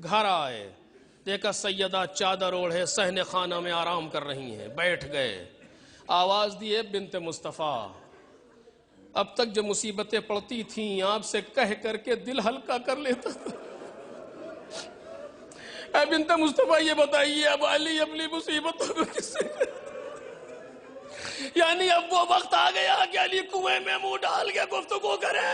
گھر آئے، دیکھا سیدہ چادر اوڑھے صحن خانہ میں آرام کر رہی ہیں، بیٹھ گئے، آواز دیے بنت مصطفیٰ۔ اب تک جو مصیبتیں پڑتی تھیں آپ سے کہہ کر کے دل ہلکا کر لیتا تھا۔ اے بنت مصطفیٰ یہ بتائیے اب علی اپنی مصیبتوں کو کس سے، یعنی اب وہ وقت آ گیا کہ علی کنویں میں منہ ڈال کے گفتگو کرے۔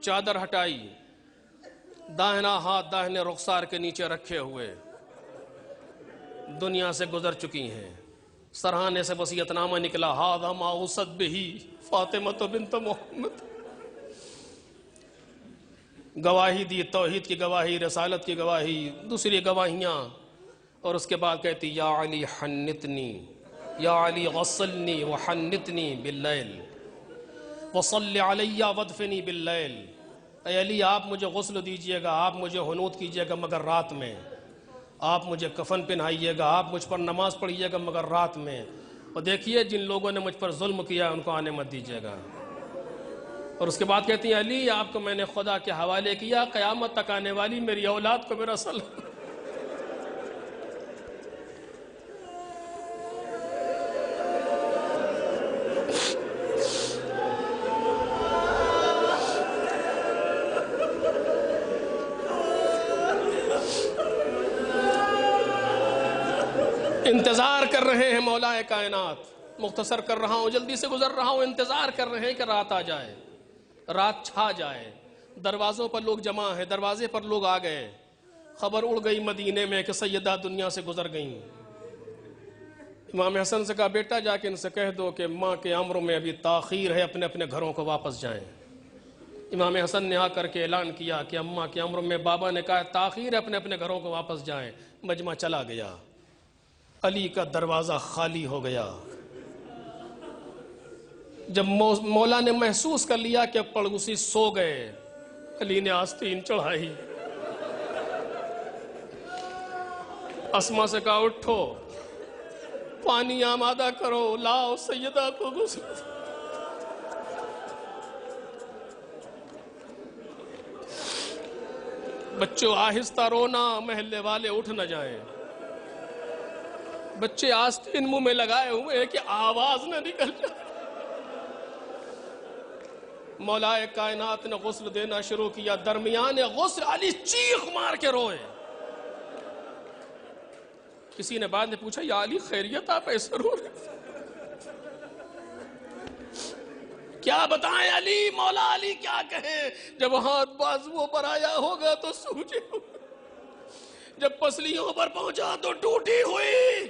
چادر ہٹائی، داہنا ہاتھ داہنے رخسار کے نیچے رکھے ہوئے، دنیا سے گزر چکی ہیں۔ سرہانے سے وصیت نامہ نکلا، ھذا ما اوصت بہ فاطمہ بنت محمد۔ گواہی دی، توحید کی گواہی، رسالت کی گواہی، دوسری گواہیاں، اور اس کے بعد کہتی یا علی حنتنی، یا علی غسلنی وحنتنی باللیل وصلی علی ودفنی باللیل۔ اے علی آپ مجھے غسل دیجئے گا، آپ مجھے حنوت کیجئے گا مگر رات میں، آپ مجھے کفن پہنائیے گا، آپ مجھ پر نماز پڑھیے گا مگر رات میں، اور دیکھیے جن لوگوں نے مجھ پر ظلم کیا ان کو آنے مت دیجیے گا. اور اس کے بعد کہتی ہیں علی آپ کو میں نے خدا کے حوالے کیا، قیامت تک آنے والی میری اولاد کو میرا سلام. انتظار کر رہے ہیں مولا کائنات. مختصر کر رہا ہوں، جلدی سے گزر رہا ہوں. انتظار کر رہے ہیں کہ رات آ جائے، رات چھا جائے. دروازوں پر لوگ جمع ہیں، دروازے پر لوگ آ گئے. خبر اڑ گئی مدینے میں کہ سیدہ دنیا سے گزر گئیں. امام حسن سے کہا بیٹا جا کے ان سے کہہ دو کہ ماں کے امر میں ابھی تاخیر ہے، اپنے اپنے گھروں کو واپس جائیں. امام حسن نے آ کر کے اعلان کیا کہ اماں کے امر میں. بابا نے کہا تاخیر ہے، اپنے اپنے گھروں کو واپس جائیں. مجمع چلا گیا. علی کا دروازہ خالی ہو گیا. جب مولا نے محسوس کر لیا کہ پڑوسی سو گئے، علی نے آستین چڑھائی. اسما سے کہا اٹھو، پانی آمادہ کرو، لاؤ سیدہ کو غسل. بچوں آہستہ رونا، محلے والے اٹھ نہ جائیں. بچے آستین منہ میں لگائے ہوئے ہیں کہ آواز نہ نکل جائے. مولا کائنات نے غسل دینا شروع کیا. درمیان غسل علی چیخ مار کے روئے. کسی نے بعد میں پوچھا یا علی خیریت آپ ایسے رو رہے؟ کیا بتائیں علی، مولا علی کیا کہیں؟ جب ہاتھ بازوؤں پر آیا ہوگا تو سوجے ہوگا، جب پسلیوں پر پہنچا تو ٹوٹی ہوئی.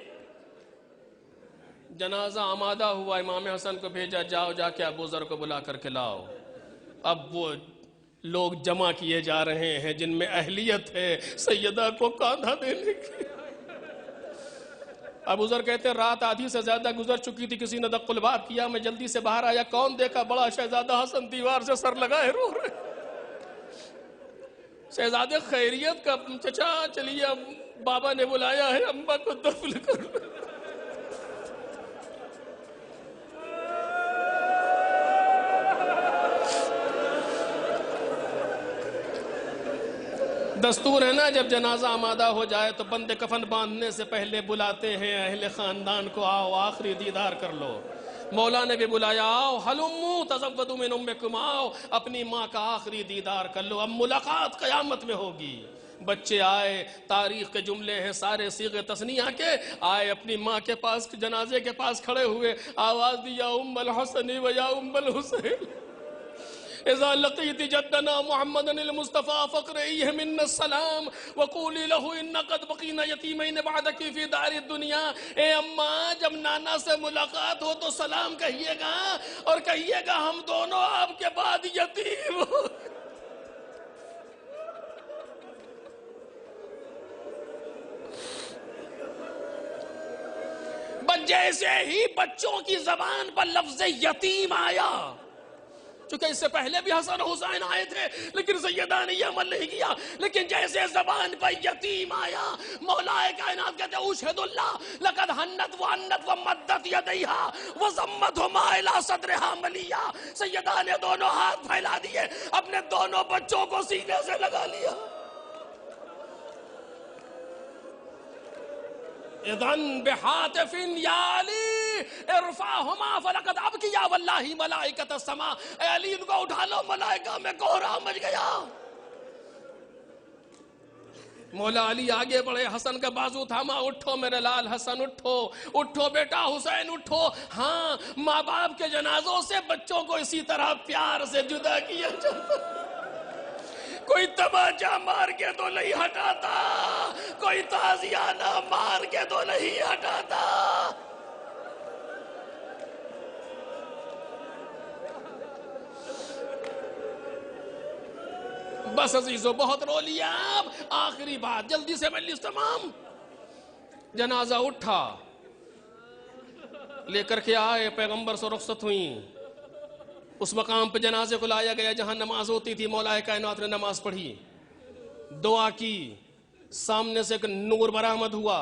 جنازہ آمادہ ہوا. امام حسن کو بھیجا جاؤ جا کے ابو ذر کو بلا کر کے لاؤ. اب وہ لوگ جمع کیے جا رہے ہیں جن میں اہلیت ہے سیدہ کو کاندھا دینے کی. ابو ذر کہتے ہیں رات آدھی سے زیادہ گزر چکی تھی، کسی نے دق الباب کیا، میں جلدی سے باہر آیا. کون دیکھا؟ بڑا شہزادہ حسن دیوار سے سر لگائے رو رہے. شہزادے خیریت کا؟ چچا چلیے اب بابا نے بلایا ہے، اماں کو دفن کر. دستور ہے نا جب جنازہ آمادہ ہو جائے تو بندے کفن باندھنے سے پہلے بلاتے ہیں اہل خاندان کو، آؤ آخری دیدار کر لو. مولا نے بھی بلایا آؤ ہلمو تزودوا من امکم، آؤ اپنی ماں کا آخری دیدار کر لو، اب ملاقات قیامت میں ہوگی. بچے آئے، تاریخ کے جملے ہیں سارے صیغے تثنیہ کے. آئے اپنی ماں کے پاس، جنازے کے پاس کھڑے ہوئے، آواز دی یا ام الحسن و یا ام الحسین اذا لقیت جدنا محمد المصطفى فقرئیہ من السلام وقولی له ان قد بقینا یتیمین بعدک فی دار الدنیا. اے اماں جب نانا سے ملاقات ہو تو سلام کہیے گا، اور کہیے گا ہم دونوں آپ کے بعد یتیم ہو. جیسے ہی بچوں کی زبان پر لفظ یتیم آیا، چونکہ اس سے پہلے بھی حسن حسین آئے تھے لیکن سیدہ نے یہ عمل نہیں کیا، لیکن جیسے زبان پر یتیم آیا، مولا کائنات کہتے ہیں اشہد اللہ لقد حنت وعنت ومدت یدیہا وضمتہما الی صدرہا ملیا. سیدہ نے دونوں ہاتھ پھیلا دیے، اپنے دونوں بچوں کو سینے سے لگا لیا. اذن بحاتف یا علی ارفعہما فلقد ابکیا واللہ ملائکۃ السماء. اے علی ان کو اٹھا لو، ملائکہ میں کوہرام مچ گیا. مولا علی آگے بڑھے، حسن کا بازو تھاما، اٹھو میرے لال حسن، اٹھو اٹھو بیٹا حسین اٹھو. ہاں ماں باپ کے جنازوں سے بچوں کو اسی طرح پیار سے جدا کیا جاتا. کوئی تماچا مار کے تو نہیں ہٹاتا، کوئی تازیانہ مار کے تو نہیں ہٹاتا. بس عزیزو بہت رو لیا. اب آخری بات، جلدی سے مجلس تمام. جنازہ اٹھا، لے کر کے آئے، پیغمبر سے رخصت ہوئیں. اس مقام پہ جنازے کو لایا گیا جہاں نماز ہوتی تھی. مولا کائنات نے نماز پڑھی، دعا کی. سامنے سے ایک نور برآمد ہوا،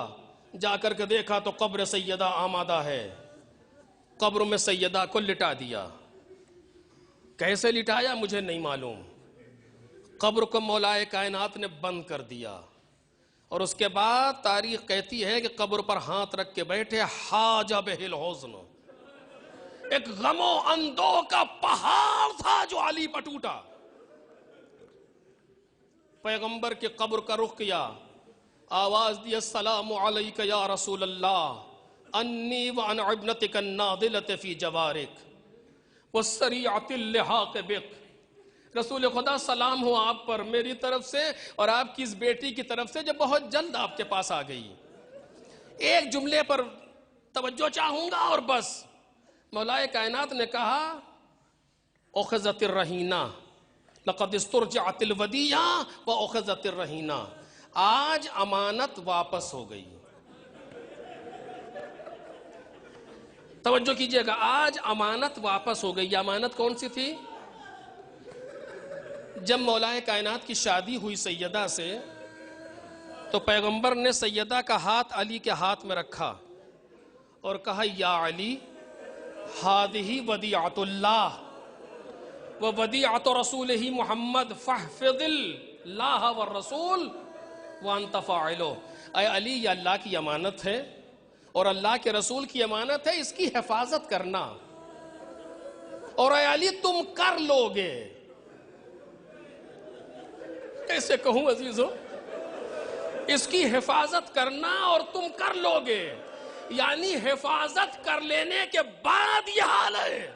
جا کر کے دیکھا تو قبر سیدہ آمادہ ہے. قبر میں سیدہ کو لٹا دیا. کیسے لٹایا مجھے نہیں معلوم. قبر کو مولائے کائنات نے بند کر دیا، اور اس کے بعد تاریخ کہتی ہے کہ قبر پر ہاتھ رکھ کے بیٹھے، حاج بہ الحزن، ایک غم و اندوہ کا پہاڑ تھا جو علی پر ٹوٹا. پیغمبر کی قبر کا رخ کیا، آواز دی، السلام علیک یا رسول اللہ، انی وعن ابنتک الناضلۃ فی جوارک والسریعۃ اللحاق بک. رسول خدا سلام ہو آپ پر میری طرف سے اور آپ کی اس بیٹی کی طرف سے جو بہت جلد آپ کے پاس آ گئی. ایک جملے پر توجہ چاہوں گا اور بس. مولائے کائنات نے کہا، اخذت الرہینہ لقد استرجعت الودیعہ واخذت الرہینہ، آج امانت واپس ہو گئی. توجہ کیجئے گا، آج امانت واپس ہو گئی. یہ امانت کون سی تھی؟ جب مولائے کائنات کی شادی ہوئی سیدہ سے تو پیغمبر نے سیدہ کا ہاتھ علی کے ہاتھ میں رکھا اور کہا، یا علی ہذہ ودیعۃ اللہ وودیعۃ رسولہ محمد فاحفظ اللہ والرسول وانت فاعلہ. اے علی، یہ اللہ کی امانت ہے اور اللہ کے رسول کی امانت ہے، اس کی حفاظت کرنا. اور اے علی تم کر لو گے. کیسے کہوں عزیزو، اس کی حفاظت کرنا اور تم کر لو گے، یعنی حفاظت کر لینے کے بعد یہ حال ہے.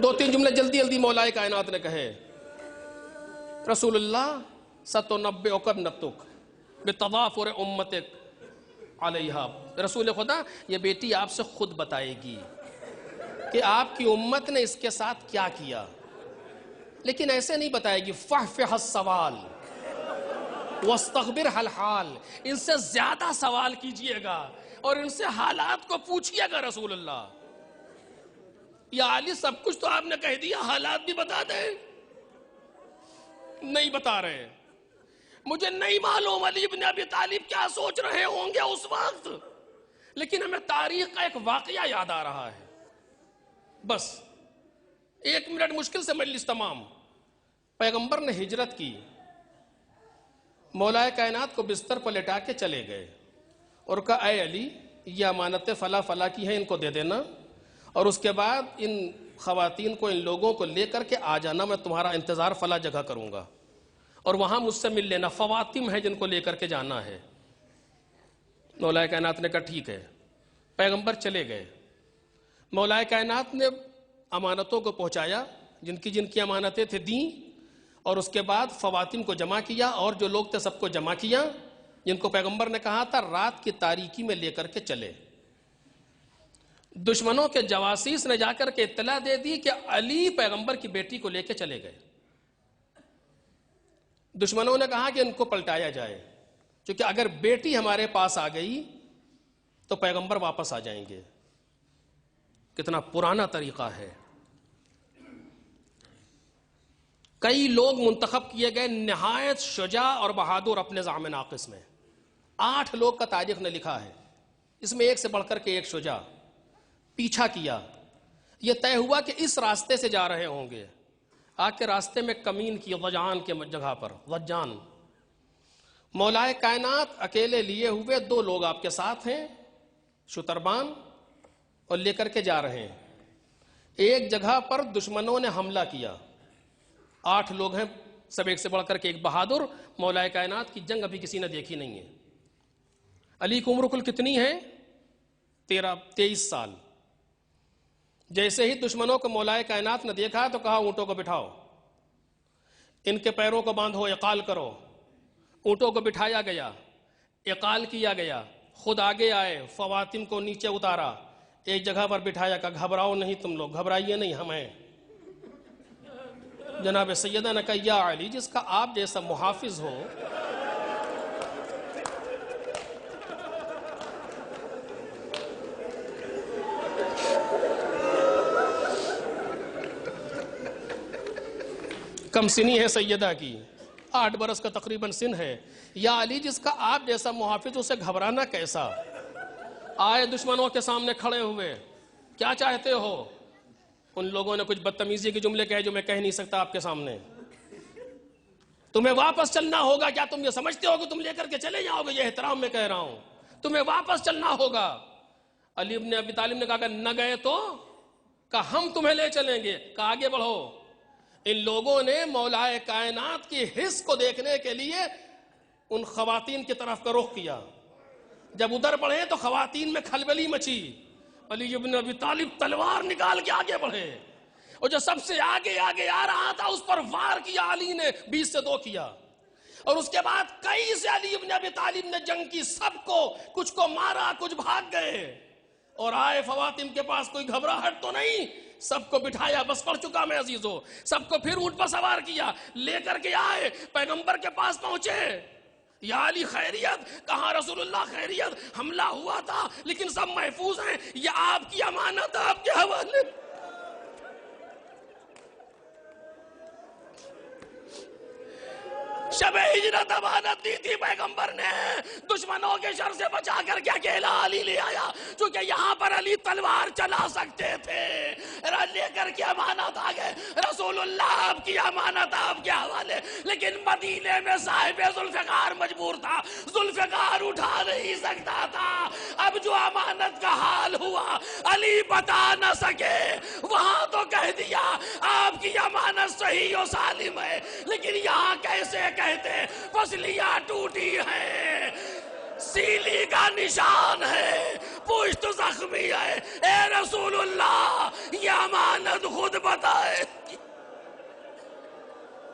دو تین جملے جلدی جلدی مولائے کائنات نے کہے. رسول اللہ ستنبئک ابنتک بتضافر امتک علیہا. رسول خدا، یہ بیٹی آپ سے خود بتائے گی کہ آپ کی امت نے اس کے ساتھ کیا کیا، لیکن ایسے نہیں بتائے گی. فاحفظ السوال واستخبرها الحال، ان سے زیادہ سوال کیجئے گا اور ان سے حالات کو پوچھئے گا. رسول اللہ، یا علی سب کچھ تو آپ نے کہہ دیا، حالات بھی بتا دیں. نہیں بتا رہے. مجھے نہیں معلوم علی بن ابی طالب کیا سوچ رہے ہوں گے اس وقت، لیکن ہمیں تاریخ کا ایک واقعہ یاد آ رہا ہے. بس 1 منٹ مشکل سے مجلس تمام. پیغمبر نے ہجرت کی، مولائے کائنات کو بستر پر لٹا کے چلے گئے اور کہا، اے علی یہ امانتیں فلاں فلاں کی ہیں، ان کو دے دینا، اور اس کے بعد ان خواتین کو، ان لوگوں کو لے کر کے آ جانا، میں تمہارا انتظار فلاں جگہ کروں گا اور وہاں مجھ سے مل لینا. خواتین ہیں جن کو لے کر کے جانا ہے. مولائے کائنات نے کہا ٹھیک ہے. پیغمبر چلے گئے. مولائے کائنات نے امانتوں کو پہنچایا، جن کی امانتیں تھیں دیں، اور اس کے بعد خواتین کو جمع کیا اور جو لوگ تھے سب کو جمع کیا، جن کو پیغمبر نے کہا تھا رات کی تاریکی میں لے کر کے چلے. دشمنوں کے جواسیس نے جا کر کے اطلاع دے دی کہ علی پیغمبر کی بیٹی کو لے کے چلے گئے. دشمنوں نے کہا کہ ان کو پلٹایا جائے، کیونکہ اگر بیٹی ہمارے پاس آ گئی تو پیغمبر واپس آ جائیں گے. کتنا پرانا طریقہ ہے. کئی لوگ منتخب کیے گئے نہایت شجاع اور بہادر اپنے زعم ناقص میں. 8 لوگ کا تاریخ نے لکھا ہے، اس میں ایک سے بڑھ کر کے ایک شجاع. پیچھا کیا، یہ طے ہوا کہ اس راستے سے جا رہے ہوں گے. آ کے راستے میں کمین کی ضجان کے جگہ پر. ضجان مولائے کائنات اکیلے لیے ہوئے 2 لوگ آپ کے ساتھ ہیں، شتربان، اور لے کر کے جا رہے ہیں. ایک جگہ پر دشمنوں نے حملہ کیا. 8 لوگ ہیں، سب ایک سے بڑھ کر کے ایک بہادر. مولائے کائنات کی جنگ ابھی کسی نے دیکھی نہیں ہے. علی کی عمر کل کتنی ہے؟ 23 سال. جیسے ہی دشمنوں کو مولائے کائنات نے دیکھا تو کہا اونٹوں کو بٹھاؤ، ان کے پیروں کو باندھو، اقال کرو. اونٹوں کو بٹھایا گیا، اقال کیا گیا. خود آگے آئے، خواتین کو نیچے اتارا، ایک جگہ پر بٹھایا. کہ گھبراؤ نہیں، تم لوگ گھبرائیے نہیں، ہمیں. جناب سیدہ نے کہا، یا علی جس کا آپ جیسا محافظ ہو، کم سنی ہے سیدہ کی، 8 برس کا تقریباً سن ہے. یا علی جس کا آپ جیسا محافظ، اسے گھبرانا کیسا؟ آئے دشمنوں کے سامنے کھڑے ہوئے، کیا چاہتے ہو؟ ان لوگوں نے کچھ بدتمیزی کے جملے کہے جو میں کہہ نہیں سکتا آپ کے سامنے. تمہیں واپس چلنا ہوگا. کیا تم یہ سمجھتے ہو کہ تم لے کر کے چلے جاؤ گے؟ یہ احترام میں کہہ رہا ہوں، تمہیں واپس چلنا ہوگا. علی ابن ابی طالب نے کہا کہ نہ گئے تو؟ کہا ہم تمہیں لے چلیں گے. کہا آگے بڑھو. ان لوگوں نے مولائے کائنات کی حس کو دیکھنے کے لیے ان خواتین کی طرف کا رخ کیا. جب ادھر بڑھے تو خواتین میں کھلبلی مچی. علی ابن ابی طالب تلوار نکال کے آگے بڑھے، اور جو سب سے آگے آگے آ رہا تھا اس پر وار کیا علی نے، 20 سے 2 کیا. اور اس کے بعد کئی سے علی ابن ابی طالب نے جنگ کی، سب کو کچھ کو مارا، کچھ بھاگ گئے. اور آئے خواتین کے پاس، کوئی گھبراہٹ تو نہیں، سب کو بٹھایا. بس پڑھ چکا میں عزیزو. سب کو پھر اونٹ پر سوار کیا، لے کر کے آئے، پیغمبر کے پاس پہنچے. یا علی خیریت؟ کہا رسول اللہ خیریت، حملہ ہوا تھا لیکن سب محفوظ ہیں، یہ آپ کی امانت آپ کے حوالے. شب ہجرت امانت دی تھی پیغمبر نے، دشمنوں کے شر سے بچا کر کے اکیلا علی لے آیا، چونکہ یہاں پر علی تلوار چلا سکتے تھے. لے کر کے امانت آ گئے. رسول اللہ آپ کی امانت آپ کے حوالے. لیکن مدینے میں صاحب ذوالفقار مجبور تھا، ذوالفقار اٹھا نہیں سکتا تھا. اب جو امانت کا حال ہوا علی بتا نہ سکے. وہاں تو کہہ دیا آپ کی امانت صحیح و سالم ہے، لیکن یہاں کیسے کہتے پسلیاں ٹوٹی ہیں، سیلی کا نشان ہے، پشت زخمی ہے. اے رسول اللہ، یہ امانت خود بتا